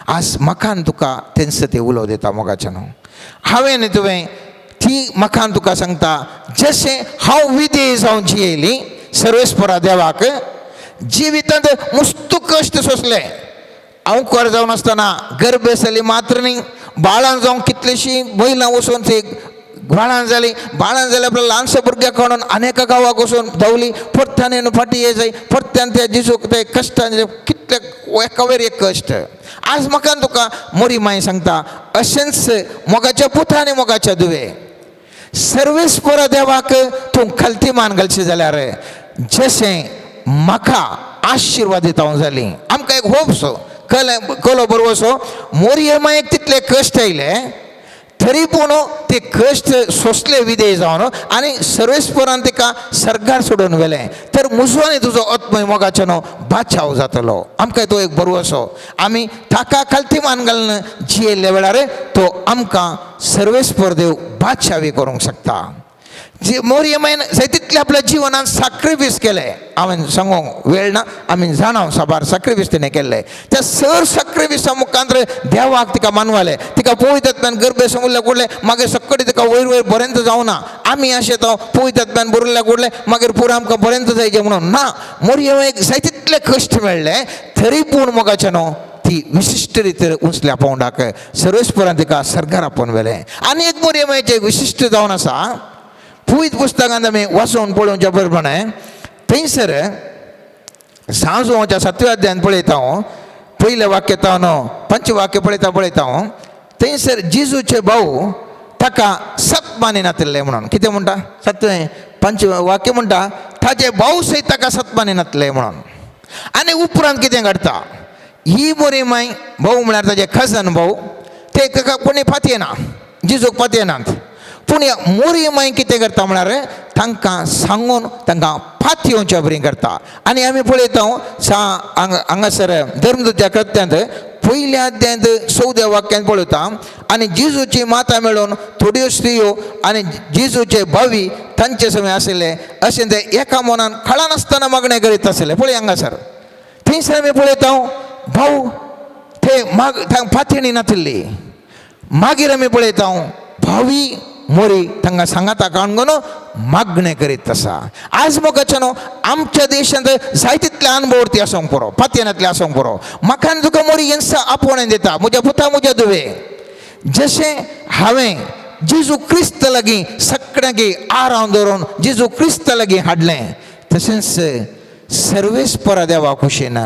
आज म्हाकान तुका तेंच ते उलोव दिता मोगाच्यान. हांवें न्ही तुवें ती म्हाकान तुका सांगता जशें हांव विधेय जावन जियेली सर्वेस्परा देवाक जिवितांत मस्त कश्ट सोंसले. हांव कोर जावन आसतना गर्भेसली मात्र न्ही बाळान जावं कितलीशीं महिला वचून ती बाळान जाली. बाळान जाल्या आपल्या ल्हानशा भुरग्याक हाडून अनेका गांवाक वचून धांवली. परत्यान फाटी ये जाय परत्यान त्या जिजूक ते कश्टान कितले एका वयर एक कश्ट. आज म्हाका तुका मोरी माय सांगता अशेंच मोगाच्या पुतांनी मोगाच्या दुवे सर्वेस्परा देवाक तूं खालती मान घालशी जाल्यार जशें म्हाका आशिर्वादीत हांव जाली. आमकां एक होप सो कलो बरोबर सो मोरये मायेक तितले कश्ट आयले तरी पूण ते कश्ट सोंसले विधेय जावन आनी सर्वेस्परान तिका सरकार सोडून व्हेलें. तर म्हजो आनी तुजो आत्मय मोगाच्यान बाचाव जातलो. आमकां तो एक बरो असो आमी ताका खालती मान घालून जियेल्ल्या वेळार तो आमकां सर्वेस्पर देव बादशावी करूंक शकता. जे मोरये मायन जाय तितले आपल्या जिवनान सॅक्रिफीस केले. हांवें सांगूंक वेळ ना आमी जाणाव साबार सॅक्रिफीस तिणें केल्ले. त्या सर सॅक्रिफिसा मुखांतर देवाक तिका मानवाले. तिका पवित्रात्म्यान गर्भे समोरल्या कोडले मागीर सक्कडी तिका वयर वयर पर्यंत जावना. आमी अशें तो पवित्रात्म्यान बरयल्ल्या कोडले मागीर पुरो आमकां पर्यंत जायचें म्हणून ना. मोरये मायेक जाय तितले कश्ट मेळ्ळे तरी पूण मोगाचे न्हू ती विशिश्ट रितीर उंचल्या पावंडाक सर्वेस्परान तिका सरकार आपोवन व्हेलें. आनी एक मोरये मायेचें विशिश्ट जावन आसा. पवित्र पुस्तकांत आमी वाचून पळोवच्या प्रमाणे थंयसर सांजोच्या 7व्या अध्यायान पळयता हांव पयलें वाक्य तावन पंचवाक्य पळयता हांव थंयसर जेजूचे भाऊ ताका सत मानिनातले म्हणून कितें म्हणटा 7वें पंचवाक्य म्हणटा ताजे भाऊ सयत ताका सत मानिनातले म्हणून. आनी उपरांत कितें घडटा ही मोरी माय भाऊ म्हळ्यार ताजे कजन भाऊ ते ताका कोणी फातयना जेजूक फातयनात. पूण ह्या मोरी माय कितें करता म्हळ्यार तांकां सांगून तांकां फातयोवच्या बरी करता. आनी आमी पळयता हांगासर धर्मदूतच्या कृत्यांत पयल्या अध्यायांत 14व्या वाक्यांत पळयता आनी जेजूची माता मेळून थोड्यो स्त्रियो आनी जेजूचे भावी तांचे समेत आशिल्ले अशें ते एका मनान कळनासतना मागणें करीत आशिल्ले. पळय हांगासर थंयसर आमी पळयता भाऊ ते फातयणी नातिल्ली. मागीर आमी पळयता भावी मोरी तांकां सांगाता काणून मागणें करीत आसा. आज मोगाच्या न्हू आमच्या देशांत जाय तितले अनुभव ती आसूंक पुरो फातयनातले आसूंक पुरो. म्हाका आनी तुका मोरी येन्स आपोवणें दिता म्हज्या पुता म्हज्या दुवे जशें हांवें जेजू क्रिस्त लागीं सगळ्यांकी आरावन दवरून जेजू क्रिस्त लागीं हाडलें तशेंच सर्वेस्परा देवा कुशीन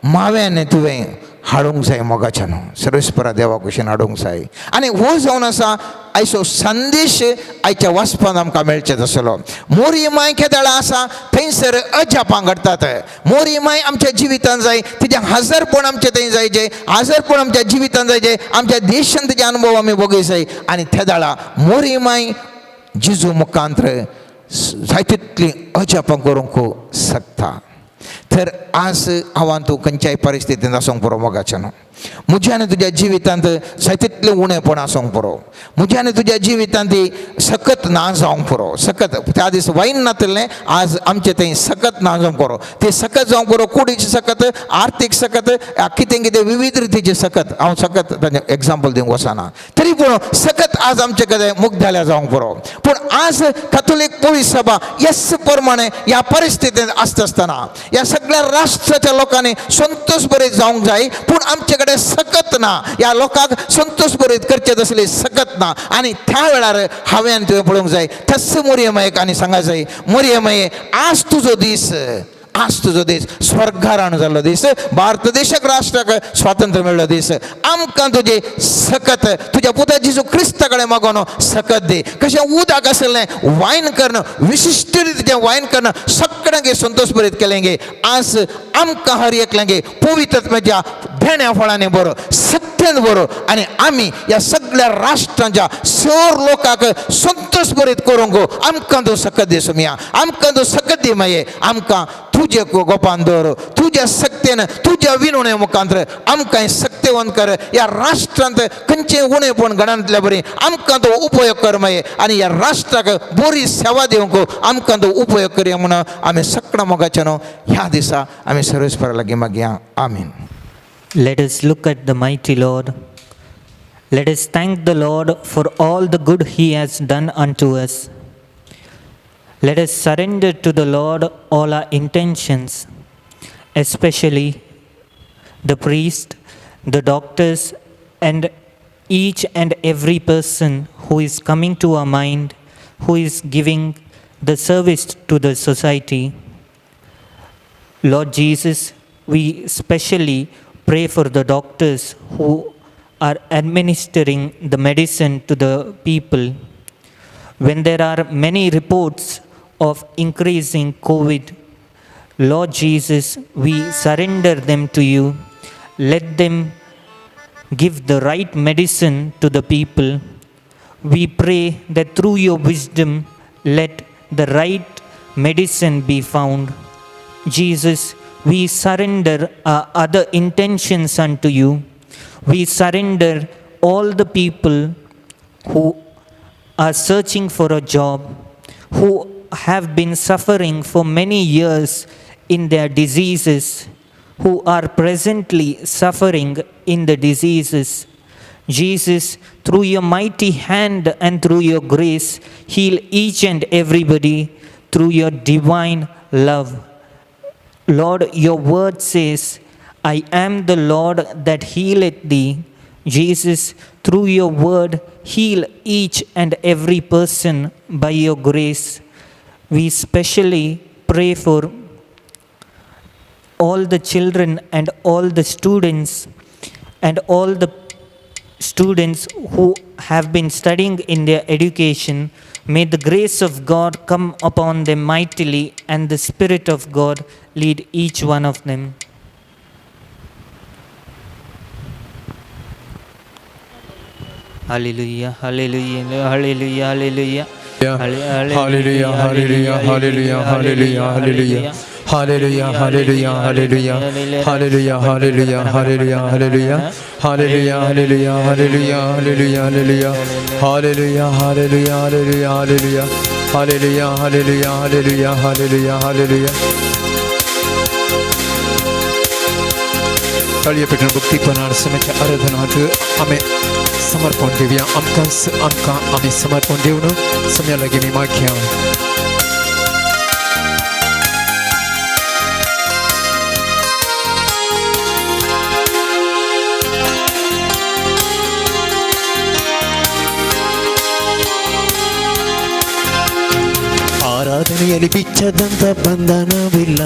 मावें आनी तुवें हाडूंक जाय मोगाच्या न्हू सर्वेस्परा देवा कुशीन हाडूंक जाय. आनी हो जावन आसा आयचो संदेश आयच्या वाचपान आमकां मेळचेच आसलो. मोरी माय केदाळा आसा थंयसर अजापां घडटात. मोरी माय आमच्या जिवितांत जाय तिजें हजरपण आमचें थंय जायचें हजरपण आमच्या जिवितांत जायचें आमच्या देशांत तिजे अनुभव आमी भोगूंक जाय. आनी तेदाळा मोरी माय जेजू मुखांतर जाय तितली अजापां करूंक शकता. तर आज हांवां तूं खंयच्याय परिस्थितींत आसूंक पुरो मोगाच्या न्हू म्हज्या आनी तुज्या जिवितांत जाय तितलें उणेंपण आसूंक पुरो म्हज्या आनी तुज्या जिवितांत सकत ना जावंक पुरो सकत त्या दीस वायन नातिल्लें आज आमचें थंय सकत ना जावंक पुरो तें सकत जावंक पुरो कुडीचें सकत आर्थीक सकत कितें कितें विविध रितीचें सकत हांव सकत ताचें एग्जाम्पल दिवंक वचना तरी पूण सकत आज आमचे कडेन मुग्धाल्या जावंक पुरो. पूण आज कॅथोलीक पवित्र सभा ह्याच प्रमाणे ह्या परिस्थितींत आसता आसतना ह्या सगळ्या राष्ट्राच्या लोकांनी संतोष बरीत जावंक जाय. पूण आमचे कडेन सकत ना ह्या लोकांक संतोष बरीत करचें तसली सकत ना. आनी त्या वेळार हांवें आनी तुवें पळोवंक जाय थस्स मोरयेमायेक आनी सांगा जाय मोरयेमाये आज तुजो दीस आज तुजो दीस स्वर्गारान जाल्लो दीस भारत देशाक राष्ट्राक स्वातंत्र्य मेळ्ळो दीस आमकां तुजे सकत तुज्या पुता जेजू क्रिस्ता कडेन मागोन सकत दी. कशें उदक आसलें वायन करणं विशिश्ट रितीचें वायन करणं सगळ्यांक संतोष बरीत केलें गे. आज आमकां हर एकल्यांक पवित्रत्म्याच्या भेण्या फळांनी बरो सत्यान बरो आनी आमी ह्या सगळ्या राष्ट्रांच्या सर लोकांक संतोष बरीत करूंक आमकां तूं सकत दी सुमिया आमकां तूं सकत दी माये आमकां तुजे गोपान दवर तुज्या सक्तेन तुज्या विनवणे मुखांतर आमकां सक्तिवंत कर ह्या राष्ट्रांत खंयचें उणेपण घडांतल्या बरी आमकां तो उपयोग कर माये आनी ह्या राष्ट्राक बरी सेवा दिवंक आमकां तो उपयोग करया म्हणून आमी सगळ्या मोगाच्या न्हू ह्या दिसा आमी सर्वेस्परा लागीं मागया आमीन. Let us look at the mighty Lord. Let us thank the Lord for all the good He has done unto us. Let us surrender to the Lord all our intentions, especially the priest, the doctors, and each and every person who is coming to our mind, who is giving the service to the society. Lord Jesus, we specially pray for the doctors who are administering the medicine to the people. When there are many reports of increasing COVID, Lord Jesus, we surrender them to you. Let them give the right medicine to the people. We pray that through your wisdom, let the right medicine be found. Jesus, we surrender our other intentions unto you. We surrender all the people who are searching for a job, who have been suffering for many years in their diseases, who are presently suffering in the diseases. Jesus, through your mighty hand and through your grace, heal each and everybody through your divine love. Lord, your word says, I am the Lord that healeth thee. Jesus, through your word, heal each and every person by your grace. We specially pray for all the children and all the students who have been studying in their education, may the grace of God come upon them mightily and the Spirit of God lead each one of them. Hallelujah, hallelujah, hallelujah, hallelujah. Hallelujah, hallelujah, hallelujah, hallelujah, hallelujah. Hallelujah, hallelujah, hallelujah, hallelujah, hallelujah, hallelujah, hallelujah, hallelujah, hallelujah, hallelujah, hallelujah, hallelujah, hallelujah, hallelujah, hallelujah, hallelujah, hallelujah, hallelujah, hallelujah, hallelujah. Kaliya bukti panar samacha aradhana tu ame समर्पण देविया आमका आमी समर्पण देवनो समय लगे मी माख्या ಆರಾಧನೆಯಲ್ಲಿ ಬಿಚ್ಚದಂತ ಬಂಧನವಿಲ್ಲ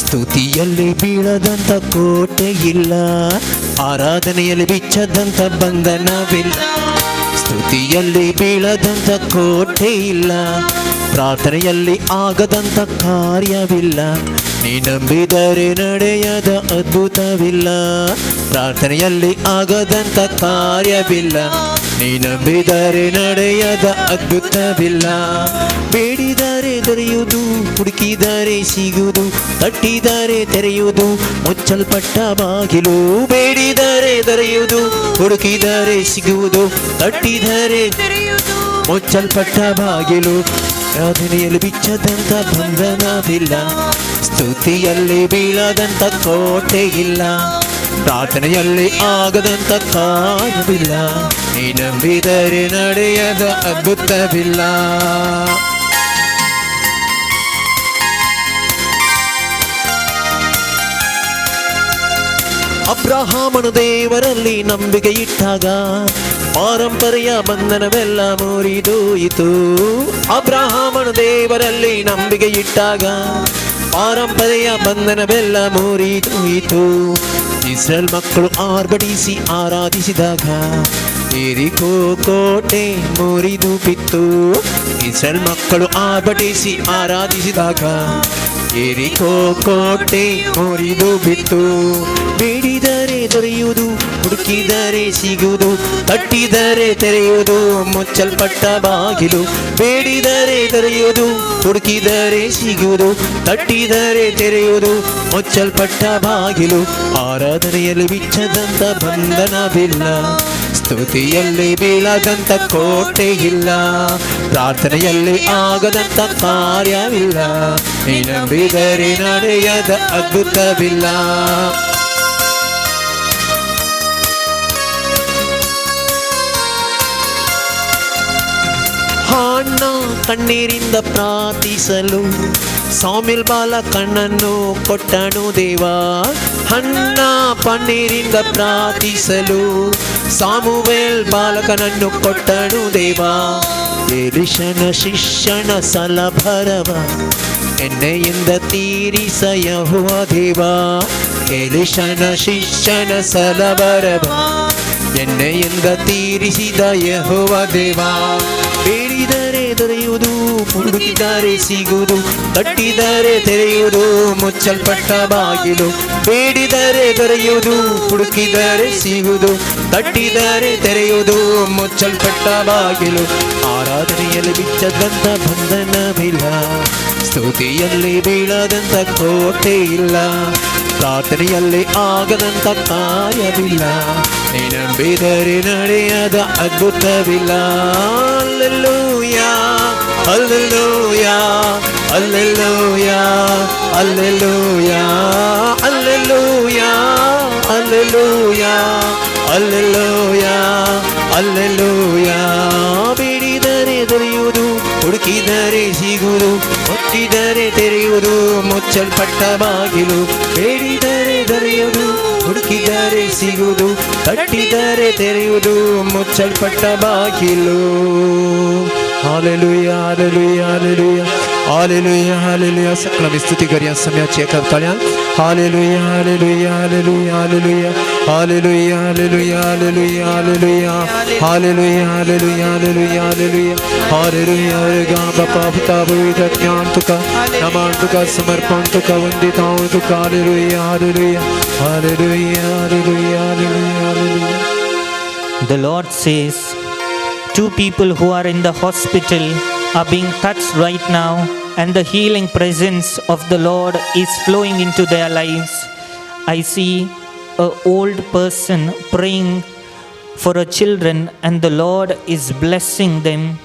ಸ್ತುತಿಯಲ್ಲಿ ಬೀಳದಂತ ಕೋಟೆ ಇಲ್ಲ ಆರಾಧನೆಯಲ್ಲಿ ಬಿಚ್ಚದಂತ ಬಂಧನವಿಲ್ಲ ಸ್ತುತಿಯಲ್ಲಿ ಬೀಳದಂತ ಕೋಟೆ ಇಲ್ಲ ಪ್ರಾರ್ಥನೆಯಲ್ಲಿ ಆಗದಂತ ಕಾರ್ಯವಿಲ್ಲ ನೀ ನಂಬಿದರೆ ನಡೆಯದ ಅದ್ಭುತವಿಲ್ಲ ಪ್ರಾರ್ಥನೆಯಲ್ಲಿ ಆಗದಂತ ಕಾರ್ಯವಿಲ್ಲ ನೀ ನಂಬಿದರೆ ನಡೆಯದ ಅದ್ಭುತವಿಲ್ಲ ಬೇಡಿದರೆ ದೊರೆಯುವುದು ಹುಡುಕಿದರೆ ಸಿಗುವುದು ತಟ್ಟಿದರೆ ತೆರೆಯುವುದು ಮುಚ್ಚಲ್ಪಟ್ಟ ಬಾಗಿಲು ಬೇಡಿದರೆ ದೊರೆಯುವುದು ಹುಡುಕಿದರೆ ಸಿಗುವುದು ತಟ್ಟಿದರೆ ಮುಚ್ಚಲ್ಪಟ್ಟ ಬಾಗಿಲು ಆರಾಧನೆಯಲ್ಲಿ ಬಿಚ್ಚದಂತ ಬಂಧನವಿಲ್ಲ ಸ್ತುತಿಯಲ್ಲಿ ಬೀಳದಂತ ಕೋಟೆ ಇಲ್ಲ ಪ್ರಾರ್ಥನೆಯಲ್ಲಿ ಆಗದಂತ ಕಾರ್ಯವಿಲ್ಲ ನೀ ನಂಬಿದರೆ ನಡೆಯದ ಅದ್ಭುತವಿಲ್ಲ ಅಬ್ರಹಾಮನು ದೇವರಲ್ಲಿ ನಂಬಿಕೆ ಇಟ್ಟಾಗ ಪಾರಂಪರೆಯ ಬಂಧನವೆಲ್ಲ ಮುರಿದೋಯಿತು ಅಬ್ರಹಾಮನು ದೇವರಲ್ಲಿ ನಂಬಿಕೆ ಇಟ್ಟಾಗ ಪಾರಂಪರೆಯ ಬಂಧನವೆಲ್ಲ ಮುರಿದೋಯಿತು ಇಸ್ರೇಲ್ ಮಕ್ಕಳು ಆರ್ಭಟಿಸಿ ಆರಾಧಿಸಿದಾಗ ಯೆರಿಕೋ ಕೋಟೆ ಮುರಿದು ಬಿತ್ತು ಇಸ್ರೇಲ್ ಮಕ್ಕಳು ಆರ್ಭಟಿಸಿ ಆರಾಧಿಸಿದಾಗ ಯೆರಿಕೋ ಕೋಟೆ ಮುರಿದು ಬಿತ್ತು ಬೇಡಿದರೆ ದೊರೆಯುವುದು ಹುಡುಕಿದರೆ ಸಿಗುವುದು ತಟ್ಟಿದರೆ ತೆರೆಯುವುದು ಮುಚ್ಚಲ್ಪಟ್ಟ ಬಾಗಿಲು ಬೇಡಿದರೆ ದೊರೆಯುವುದು ಹುಡುಕಿದರೆ ಸಿಗುವುದು ತಟ್ಟಿದರೆ ತೆರೆಯುವುದು ಮುಚ್ಚಲ್ಪಟ್ಟ ಬಾಗಿಲು ಆರಾಧನೆಯಲ್ಲಿ ಬಿಚ್ಚದಂತ ಬಂಧನವಿಲ್ಲ ಸ್ತುತಿಯಲ್ಲಿ ಬೀಳದಂತ ಕೋಟೆ ಇಲ್ಲ ಪ್ರಾರ್ಥನೆಯಲ್ಲಿ ಆಗದಂತ ಕಾರ್ಯವಿಲ್ಲ ನೀ ನಂಬಿದರೆ ನಡೆಯದ ಅದ್ಭುತವಿಲ್ಲ ಹಣ್ಣ ಕಣ್ಣೀರಿಂದ ಪ್ರಾರ್ಥಿಸಲು ಸಾಮಿಲ್ ಬಾಲ ಕಣ್ಣನ್ನು ಕೊಟ್ಟನು ದೇವಾ ಹಣ್ಣ ಪನ್ನೀರಿಂದ ಪ್ರಾರ್ಥಿಸಲು ಸಾಮುವೇಲ್ ಬಾಲಕನನ್ನು ಕೊಟ್ಟನು ದೇವಾ ಎಲಿಷನ ಶಿಷ್ಯನ ಸಲಭರವ ಎಣ್ಣೆಯಿಂದ ತೀರಿಸ ಯೆಹೋವ ದೇವಾ ಎಲಿಷನ ಶಿಷ್ಯನ ಸಲಭರವ ಎಣ್ಣೆಯಿಂದ ತೀರಿಸಿದ ಯೆಹೋವ ದೇವಾ ಬೇಡಿದರೆ ದೊರೆಯುವುದು ಹುಡುಕಿದರೆ ಸಿಗುವುದು ತಟ್ಟಿದರೆ ತೆರೆಯುವುದು ಮುಚ್ಚಲ್ಪಟ್ಟ ಬಾಗಿಲು ಬೇಡಿದರೆ ದೊರೆಯುವುದು ಹುಡುಕಿದರೆ ಸಿಗುವುದು ತಟ್ಟಿದರೆ ತೆರೆಯುವುದು ಮುಚ್ಚಲ್ಪಟ್ಟ ಬಾಗಿಲು ಆರಾಧನೆಯಲ್ಲಿ ಬಿಚ್ಚದಂತ ಬಂಧನವಿಲ್ಲ ಸ್ತುತಿಯಲ್ಲಿ ಬೀಳದಂತ ಕೋಟೆ ಇಲ್ಲ ಪ್ರಾರ್ಥನೆಯಲ್ಲಿ ಆಗದಂತ ಕಾರ್ಯವಿಲ್ಲ ನೀ ನಂಬಿದರೆ ನಡೆಯದ ಅದ್ಭುತವಿಲ್ಲ Hallelujah, hallelujah, hallelujah, hallelujah, hallelujah, hallelujah, hallelujah. ಬೇಡಿದರೆ ದೊರೆಯುವುದು ಹುಡುಕಿದರೆ ಸಿಗುವುದು ಮುಚ್ಚಿದರೆ ತೆರೆಯುವುದು ಮುಚ್ಚಲ್ಪಟ್ಟ ಬಾಗಿಲು ಬೇಡಿದರೆ ದೊರೆಯುವುದು ಹುಡುಕಿದರೆ ಸಿಗುವುದು ತಟ್ಟಿದರೆ ತೆರೆಯುವುದು ಮುಚ್ಚಲ್ಪಟ್ಟ ಬಾಗಿಲು hallelujah hallelujah hallelujah hallelujah hallelujah सगळं आम्ही स्तुती करूया सम्याची एका ताळ्यान hallelujah hallelujah hallelujah hallelujah hallelujah hallelujah hallelujah hallelujah hallelujah hallelujah hallelujah hallelujah hallelujah गा बापा पिता पवित्र ज्ञान तुका नमान तुका समर्पण तुका वंदित हांव तुका hallelujah hallelujah hallelujah hallelujah hallelujah hallelujah. The Lord says, two people who are in the hospital are being touched right now, and the healing presence of the Lord is flowing into their lives. I see an old person praying for a children, and the Lord is blessing them.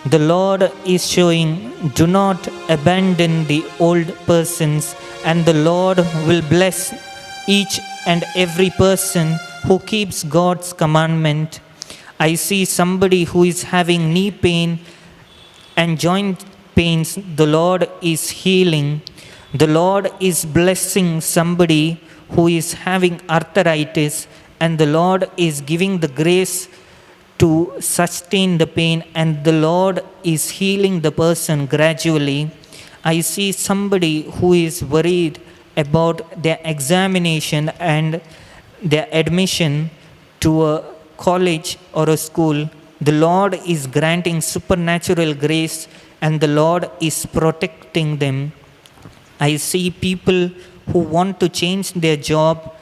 The Lord is showing, do not abandon the old persons, and the Lord will bless each and every person who keeps God's commandment. I see somebody who is having knee pain and joint pains. The Lord is healing. The Lord is blessing somebody who is having arthritis, and the Lord is giving the grace to sustain the pain, and the Lord is healing the person gradually. I see somebody who is worried about their examination and their admission to a college or a school. The Lord is granting supernatural grace, and the Lord is protecting them. I see people who want to change their job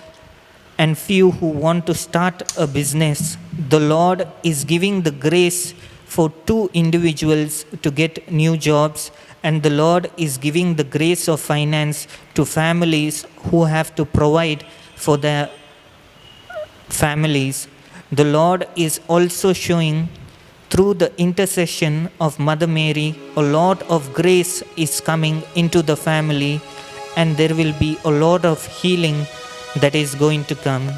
and few who want to start a business. The Lord is giving the grace for two individuals to get new jobs, and the Lord is giving the grace of finance to families who have to provide for their families. The Lord is also showing, through the intercession of Mother Mary, a lot of grace is coming into the family, and there will be a lot of healing that is going to come.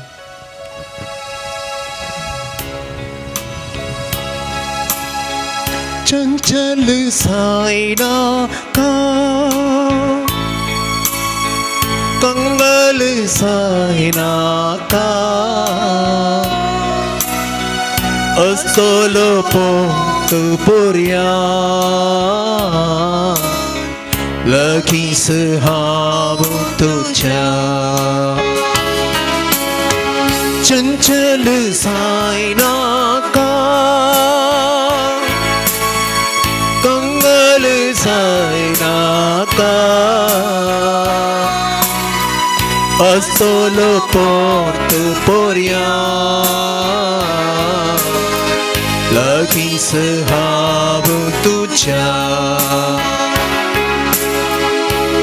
चंचल साइना का Kangal Saina का असोलो पोत पुरिया लकी सहाब तुझा चंचल साइना का Kangal Saina का असोलो पोत पुरिया लकी सहाब तुझा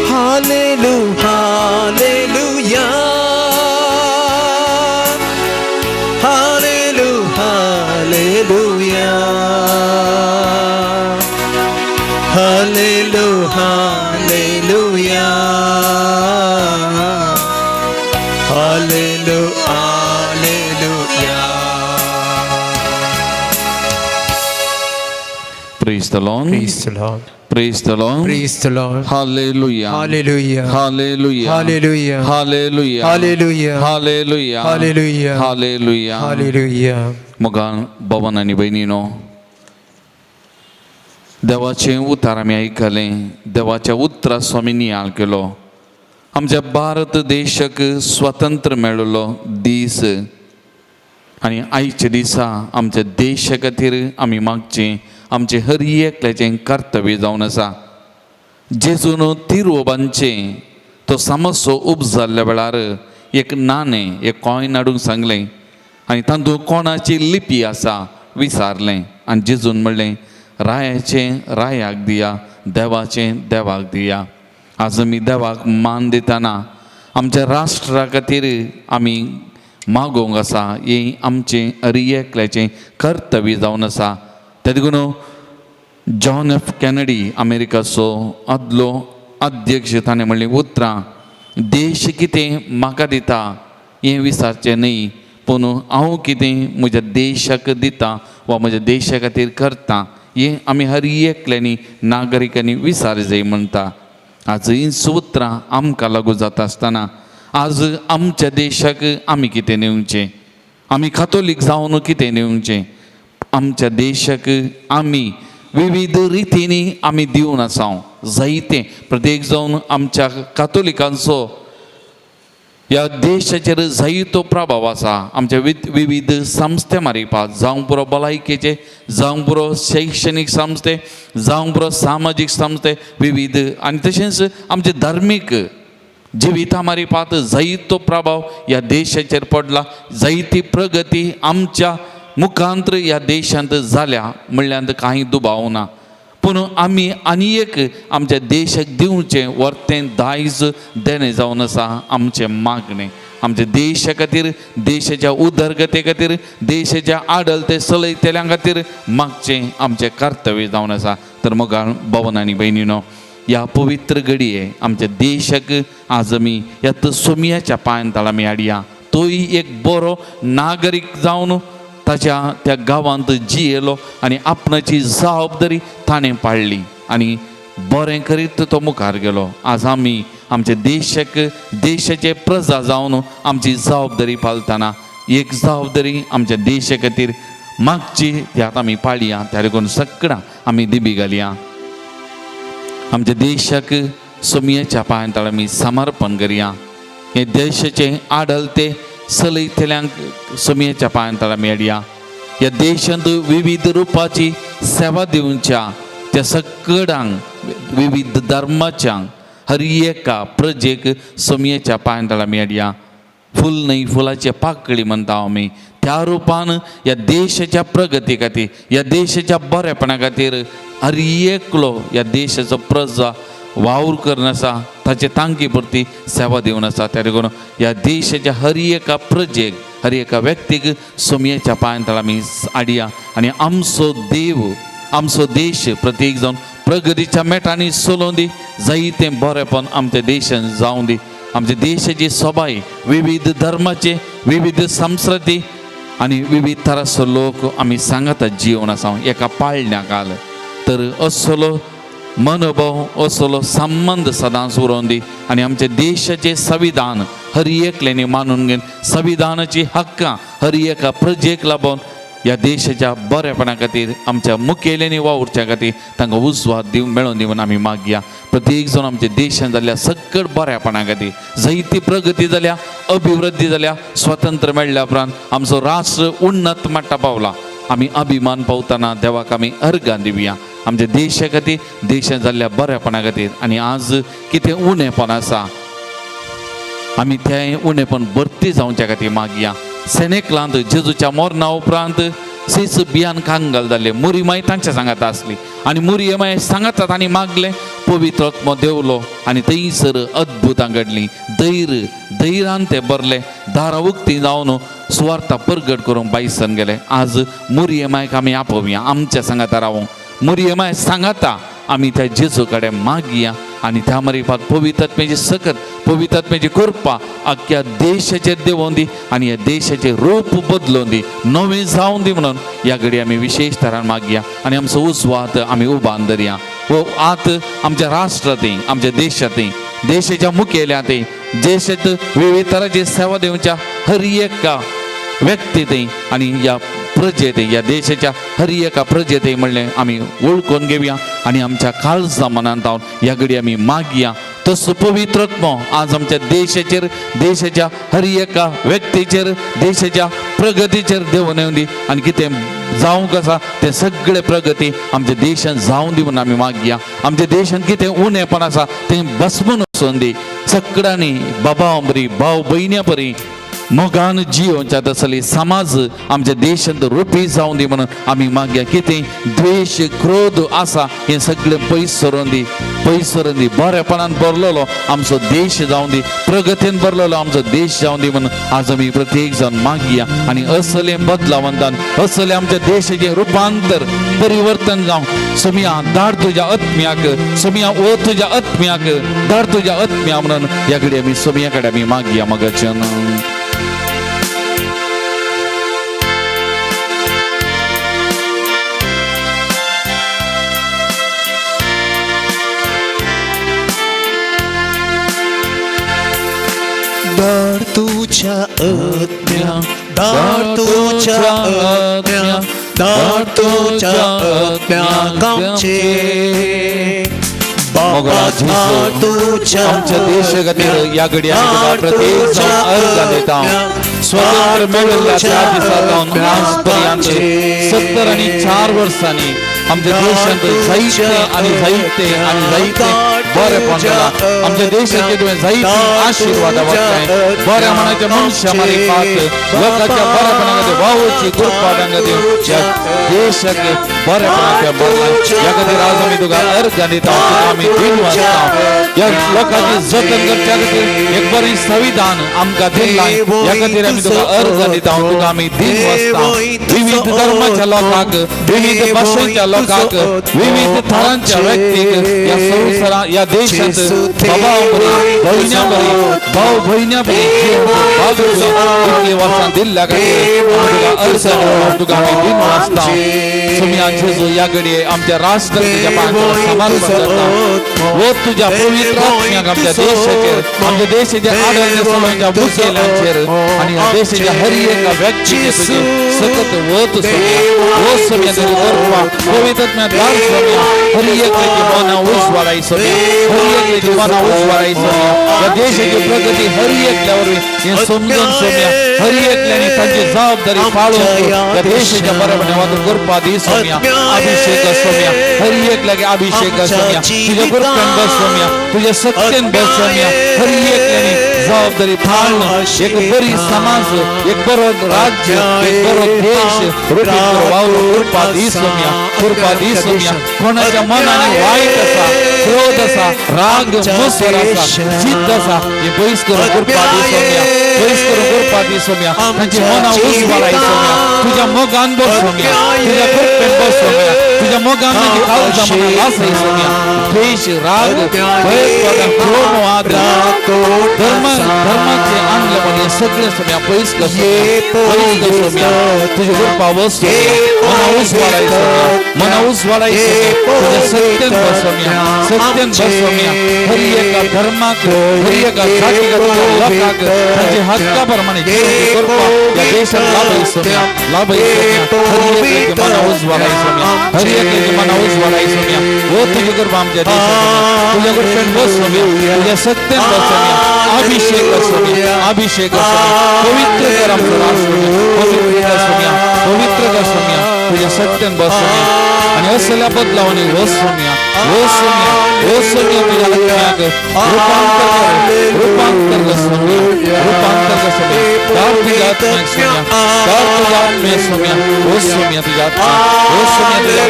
hallelu hallelujah hallelu hallelujah hallelu hallelujah hallelu hallelujah. Praise the Lord. Praise the Lord. Praise the Lord. Praise the Lord. Hallelujah. Hallelujah. Hallelujah. Hallelujah. Hallelujah. Hallelujah. Hallelujah. Hallelujah. Hallelujah. Hallelujah. मगान बाबान आणि बहिणीनो, देवाचे उतार आम्ही ऐकले. देवाच्या उतरा स्वामींनी याळ केलो. आमच्या भारत देशाक स्वतंत्र मेळलो दीस, आणि आयच्या दिसा आमच्या देशा खातीर आमी मागचें आमचें हर एकल्याचें कर्तव्य जावन आसा. जेजून तिरुवबांचें तो सामोसो उब जाल्ल्या वेळार एक नाणें, एक कॉयन हाडूंक सांगलें, आनी तातूंत कोणाची लिपी आसा विचारलें, आनी जेजून म्हणलें, रायाचें रायाक दिया, देवाचें देवाक दिया. आज आमी देवाक मान दितना आमच्या राष्ट्रा खातीर आमी मागोवंक आसा. हें आमचें हर एकल्याचें कर्तव्य जावन आसा. ते देखून जॉन एफ कॅनेडी अमेरिकाचो आदलो अध्यक्ष, ताणें म्हणलें, उतरां देश कितें म्हाका दिता हें विचारचें न्ही, पूण हांव कितें म्हज्या देशाक दिता वा म्हज्या देशा खातीर करता हें आमी हर एकल्यांनी नागरिकांनी विचार जाय म्हणटा. आज हीं उतरां आमकां लागू जाता आसतना आज आमच्या देशाक आमी कितें दिवचें, आमी कातोलीक जावन कितें दिवचें, आमच्या देशाक आमी विविध रितींनी आमी दिवन आसा जायते प्रत्येक जावन आमच्या कातोलिकांचो ह्या देशाचेर जायतो प्रभाव आसा आमच्या विविध संस्थे मारिपाक जावं पुरो भलायकेचे जावं पुरो शैक्षणीक संस्थे जावं पुरो सामाजीक संस्थे विविध आनी तशेंच आमचे धार्मीक जिविता मारिपाक जायतो प्रभाव ह्या देशाचेर पडला जायती प्रगती आमच्या मुखांतर ह्या देशांत जाल्या म्हणल्यार कांय दुबाव ना पूण आमी आनी एक आमच्या देशाक दिवचें वर्तें दायज देणें जावन आसा आमचें मागणें आमच्या देशा खातीर देशाच्या उदरगते खातीर देशाच्या आडलते चलयतल्यां खातीर मागचें आमचें कर्तव्य जावन आसा तर मोगाळ भावन आनी भयणीनो ह्या पवित्र घडये आमच्या देशाक आज आमी ह्या सोमयाच्या पांयांत आमी हाडया तोय एक बरो नागरीक जावन ताच्या त्या गांवांत जियेलो आनी आपणाची जबाबदारी ताणें पाळली आनी बरें करीत तो मुखार गेलो आज आमी आमच्या देशाक देशाचे प्रजा जावन आमची जबाबदारी पाळतना एक जबाबदारी आमच्या देशा खातीर मागची त्यात आमी पाळया त्या देखून सगळां आमी दिबी घालया आमच्या देशाक सोमयाच्या पांयांत आमी समर्पण करया हे देशाचे आडलते चलयतल्यांक सोमयाच्या पांयांत आमी हाडया ह्या देशांत विविध रुपाची सेवा दिवच्या त्या सगळ्यांक विविध धर्माच्यांक हर एका प्रजेक सोमयाच्या पांयांत आमी हाडया फूल न्हय फुलाचे पाकळी म्हणटा आमी त्या रुपान ह्या देशाच्या प्रगती खातीर ह्या देशाच्या बरेपणा खातीर हर एकलो ह्या देशाचो प्रजा वावर करून आसा ताचे तांकी पुरती सेवा दिवन आसा त्या देखून ह्या देशाच्या हर एका प्रजेक हर एका व्यक्तीक सोमयाच्या पांयांत आमी हाडया आनी आमचो देव आमचो देश प्रत्येक जावन प्रगतीच्या मेटांनी चलोवन दी जायतें बरेपण आमच्या देशांत जावं दी आमच्या देशाची सबाय विविध धर्माचे विविध संस्कृती आनी विविध तरासो लोक आमी सांगातात जिवन आसा एका पाळण्या काल तर असलो मनोभाव असलो संबंध सदांच उरोवन दी आनी आमच्या देशाचे संविधान हर एकल्यानी मानून घेवन संविधानाची हक्कां हर एका प्रजेक लागून ह्या देशाच्या बरेपणा खातीर आमच्या मुखेल्यांनी वावुरच्या खातीर तांकां उजवाद दिवन मेळोवन दिवन आमी मागया प्रत्येक जाण आमच्या देशांत जाल्ल्या सगळ बरेपणा खातीर जायती प्रगती जाल्या अभिवृद्धी जाल्या स्वतंत्र मेळ्ळ्या उपरांत आमचो राष्ट्र उन्नत मट्टा पावला आमी अभिमान पावतना देवाक आमी अर्गां दिवया आमच्या देशा खातीर देशांत जाल्ल्या बरेपणा खातीर आनी आज कितें उणेपण आसा आमी तें उणेपण भरती जावच्या खातीर मागया सेनेकलांत जेजूच्या मरणा उपरांत सेस बियान कांगाल जाल्ले मुरी माय तांच्या सांगात आसली आनी मुरी माय सांगातात आनी मागले पवित्र आत्मो देवलो आनी थंयसर अद्भुतां घडलीं धैर्यान ते बरले दारां उक्तीं जावन सुवार्ता परगट करूंक बायसन गेले आज मुरी मायक आमी आपोवया आमच्या सांगाता रावूं मुरी माय सांगाता आमी त्या जेजू कडेन मागया आनी त्या मारिफात पवित्र आत्म्याची सकत पवित्र आत्म्याची कृपा आख्या देशाचेर देवोवन दी आनी ह्या देशाचें रूप बदलोवन दी नवें जावन दी म्हणून ह्या घडये आमी विशेश तरान मागया आनी आमचो उजवात आमी उबान धरया वो आत आमच्या राष्ट्रांतय आमच्या देशांतय देशाच्या मुखेल्यातय देशांत विविध तरांची सेवा दिवच्या हर एका व्यक्तीतय आनी ह्या प्रजेत ह्या देशाच्या हर एका प्रजेत म्हणलें आमी वळखून घेवया आनी आमच्या काळजा मनांत हांव ह्या घडी आमी मागया तसो पवित्र आत्मो आज आमच्या देशाचेर देशाच्या हर एका व्यक्तीचेर देशाच्या प्रगतीचेर देवून येवन दी आनी कितें जावंक आसा तें सगळें प्रगती आमच्या देशांत जावं दी म्हणून आमी मागया आमच्या देशांत कितें उणेपण आसा तें भस्मून वचून दी सगळ्यांनी बाबा बरी भाव भयण्या परी मोगान जियोवच्या तसली समाज आमच्या देशांत रुपी जावं दी म्हणून आमी मागया कितें द्वेश क्रोध आसा हें सगळें पयस सरोवन दी बरेपणान भरलेलो आमचो देश जावं दी प्रगतीन भरलेलो आमचो देश जावं दी म्हणून आज आमी प्रत्येक जाण मागया आनी असलें बदलावंतान असलें आमच्या देशाचें रुपांतर परिवर्तन जावं सोमया धाड तुज्या आत्म्याक सोमया ओ तुज्या आत्म्याक धाड तुज्या आत्म्या म्हणून ह्या घडी आमी सोमया कडेन आमी मागया मगच्यान धाड तुझ्या आत्म्या धाड तुझ्या आत्म्या दाटूच्या अज्ञाकांचे बाबा दाटूच्या आमच्या देश खातीर या घडयाळ प्रत्येक जाण अर्ज देता स्वतंत्र मेळिल्ल्या त्या दिसांतून आज पर्यंत 74 वर्सांनी आमच्या देशांत जायते बरेपण जालां आमच्या देशाचे तुवें जायती आशिर्वाद वाटताय बऱ्या मनाच्या मनशा मारी पात लोकांच्या बरेपणा खातीर वावची गुरपाटां खातीर या देशाचे बरेपणाच्या बदला या खातीर आज आमी तुका अर्ज दिता तुका आमी दिन वाजता या लोकांची जतन करच्या खातीर एक बरें संविधान आमकां दिलां या खातीर आमी तुका अर्ज दिता तुका आमी दिन वाजता विविध धर्माच्या लोकांक विविध भाशेच्या लोकांक विविध थरांच्या व्यक्तीक या संवसारा या देशांत बाबा भयण्या बरी भाव भयण्या बरी इतके वर्सां दिल्ल्या खातीर तुका अर्ज तुका आमी दिन वाजता सुमया जेजू या घडये आमच्या राष्ट्र तुज्या पांयां समर्पण करता वो तुज्या पवित्र आत्म्याक आमच्या देशाच्या आदरण्य सगळ्यांच्या मुखेल्यांचेर आनी ह्या देशाच्या हर एका व्यक्तीचेर तुजी सतत वत वो सुमया तेजी करपा पवित्र आत्म्याद्वार सुमया हर एकाची मनां उजवाडाय सुमया हर एकाची मनां उजवाडाय सुमया या देशाची प्रगती हर एकल्या वरवीं हें समजून सुमया हर एकल्यानी तांची जबाबदारी पाळून या देशाच्या बरेपणा वांटून करपा दी सुमया अभिषेक सुमया हर एकल्यागे अभिषेक सुमया तुज्या कृपेन बस सुमया तुज्या सत्तेन बस सुमया हर एकल्यानी जबाबदारी पाळून एक बरी समाज एक बरो राज्य एक बरो देश रुटीन वावरून करपा दी सुमया कोणाच्या मनाने वाईट आसा क्रोध आसा राग मुसर आसा जिद्द आसा हे पयस करून करपा दी सुमया पयस करून करपा दी सुमया तांची मनां उजवाडाय सुमया तुज्या मोगान बस सुमया तुज्या कृपेन बस सुमया तुज्या मोगान तांची काळजां मनां लासय सुमया द्वेष राग भयस्वाद क्रोध धर्माचे आणलेपण हे सगळे सुमया पयस कर सुमया तुजी कृपा बस मनां उजवाडाय सुमया मनां उजवाडाय तुज्या सत्तेन बस सुमया हर एका धर्माक हर एका जातीक लोकांक तांचे हक्का प्रमाणे जिवंत करपा या देशाक लाभय सुमया हर एकाची मनां उजवाडाय सुमया हर एकाची मनां उजवाडाय सुमया वो तुजी कृपा आमच्या देशाक तुज्या कृपेन बस सुमया तुज्या सत्तेन बस सुमया अभिषेक सुमया पवित्र कर आमचो राष्ट्र पवित्र कर सुमया तुज्या सत्तेन बस सुमया आणि असल्या बदलावानी वस सुमया तुज्या आत्म्याक रूपांतर कर सुमया दार तुज्या आत्म्याक सुमया वस सुमया तुज्या आत्म्याक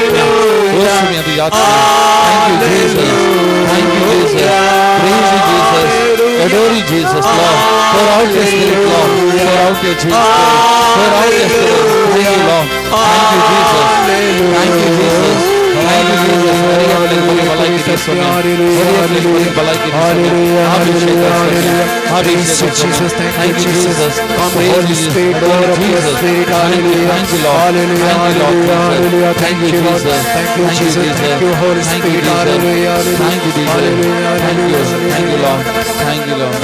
Thank you, Jesus. Praise you, Jesus. Adore you, Jesus, Lord. Pour out your Spirit, Lord. Pour out your Jesus. Pour out your Spirit. Thank you, Lord. Thank you, Jesus. Thank you, Jesus. Thank you, Jesus. Thank you, Jesus. Holy Spirit, Lord of Jesus. Thank you, Lord. Thank you, Jesus. Thank you, Jesus. Thank you, Holy Spirit. Hallelujah. Thank you, Jesus. Thank you, Lord. Thank you, Lord.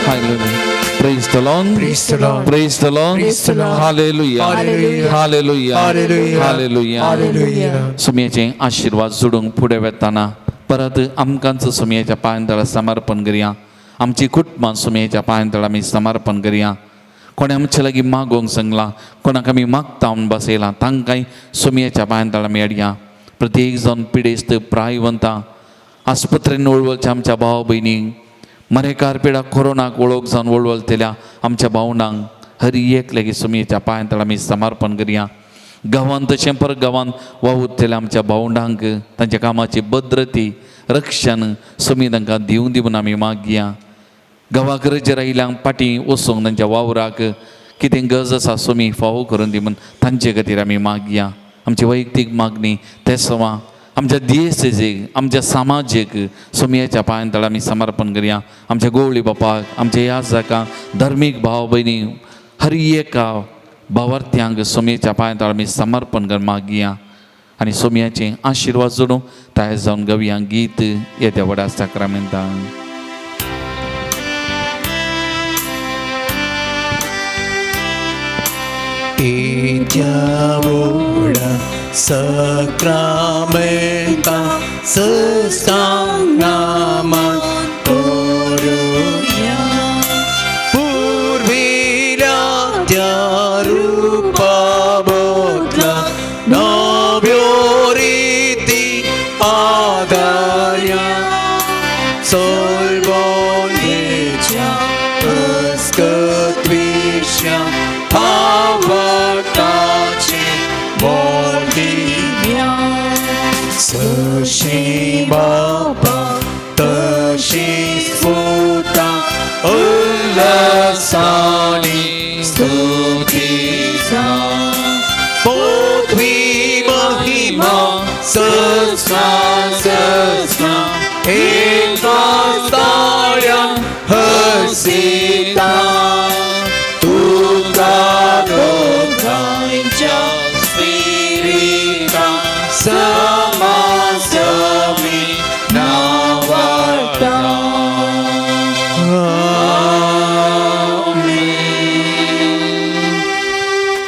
Hallelujah. Praise the Lord. Praise the Lord. Praise the Lord. Praise the Lord. Hallelujah. Hallelujah. Hallelujah. Hallelujah. Hallelujah. Hallelujah. सुमयेचे आशीर्वाद जोडूंक फुडें वताना परत आमकांच सुमयेच्या पांयतळा समर्पण करया आमची कुटुंबां सुमयेच्या पांयतळा आमी समर्पण करया कोणे आमचे लागीं मागोवंक सांगला कोणाक आमी मागता म्हूण बसयला तांकांय सुमयेच्या पांयतळा आमी हाडया प्रत्येक जण पिडेस्त प्रायवंतां आस्पत्रेन वळवलच्या आमच्या भाव भयणींक मरेकार पिडा कोरोनाक वळख जावन वळवलतेल्या आमच्या भावंडांक हर एक लेगीत सुमयेच्या पांयतळा आमी समर्पण करया गांवांत तशें परत गांवांत वावुरतेल्या आमच्या भावंडांक तांच्या कामाची भद्रती रक्षण सुमी तांकां दिवं दिवन आमी मागया गांवाक रजेर आयल्यांक फाटीं वचूंक तांच्या वावराक कितें गरज आसा सुमी फावो करून दी म्हूण तांचे खातीर आमी मागया आमची वैयक्तीक मागणी ते सवां आमच्या दियेसेक आमच्या समाजीक सुमयेच्या पांयतळा आमी समर्पण करया आमच्या गोवळी बापाक आमच्या याजकांक धर्मीक भाव भयणी हर एका भावार्थ्यांक सुमयेच्या पांयतळा आमी समर्पण कर मागया आनी सुमयाचे आशिर्वाद जोडूं ताय जावन गवया गीत येत्या व्हडा साक्रामेंतान Itiavoda Sakramenta Sesangnaman Toruya Purvila Rupa Bodla Novioriti Adarya Solvondecha Eskatvisha Avatache Bolivia Sashi Baba Tashi Sputa Ullasani Stutisa Potvi Mahima Sasna Sasna Ekastarya Hasita Tuta Doga Spirita Samasami Navarta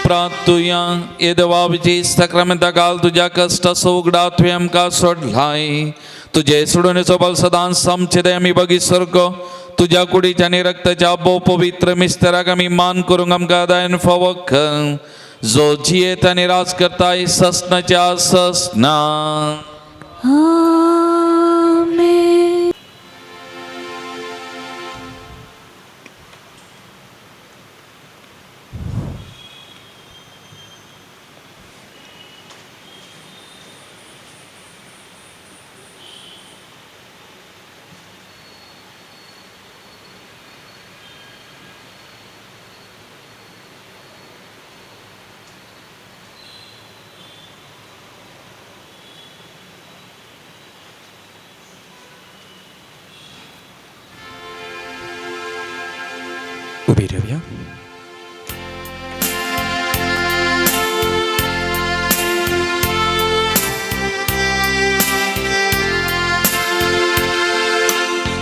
प्रार्थुया येदवाबची सक्रमेंता काल तुझ्या कष्ट सोगडा तुवें आमकां सोडलाय तुझे सोडून बल सदां समचिदे आमी बगी सर्ग तुझ्या कुडीच्या आनी रक्ताच्या बो पवित्र मिस्तेराक आमी मान करूंक आमकां दायन फावो कर जो जियेत आनी राज करताय ससनाच्या ससना Amen. उभी राहूया.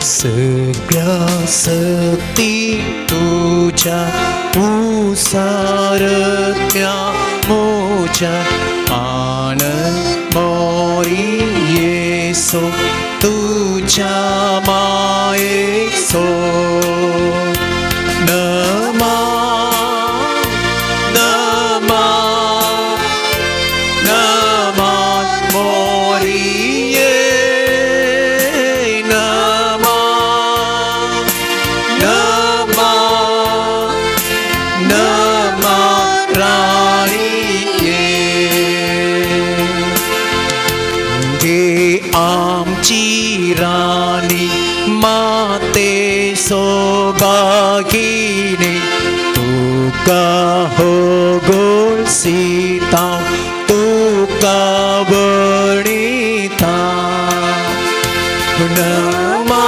सगळ्या सक्ती तुझ्या उसारत्या मोच्या आनंद मोरी येसो तुझ्या मायेसो नमा नमा नमा मोरिये नमा नमा नमा राणीये गे आमची राणी माते सोबागिनी तुका हो गोल सीता तुका बणिता नमा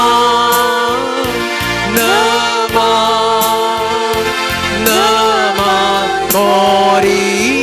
नमा नमा मोरी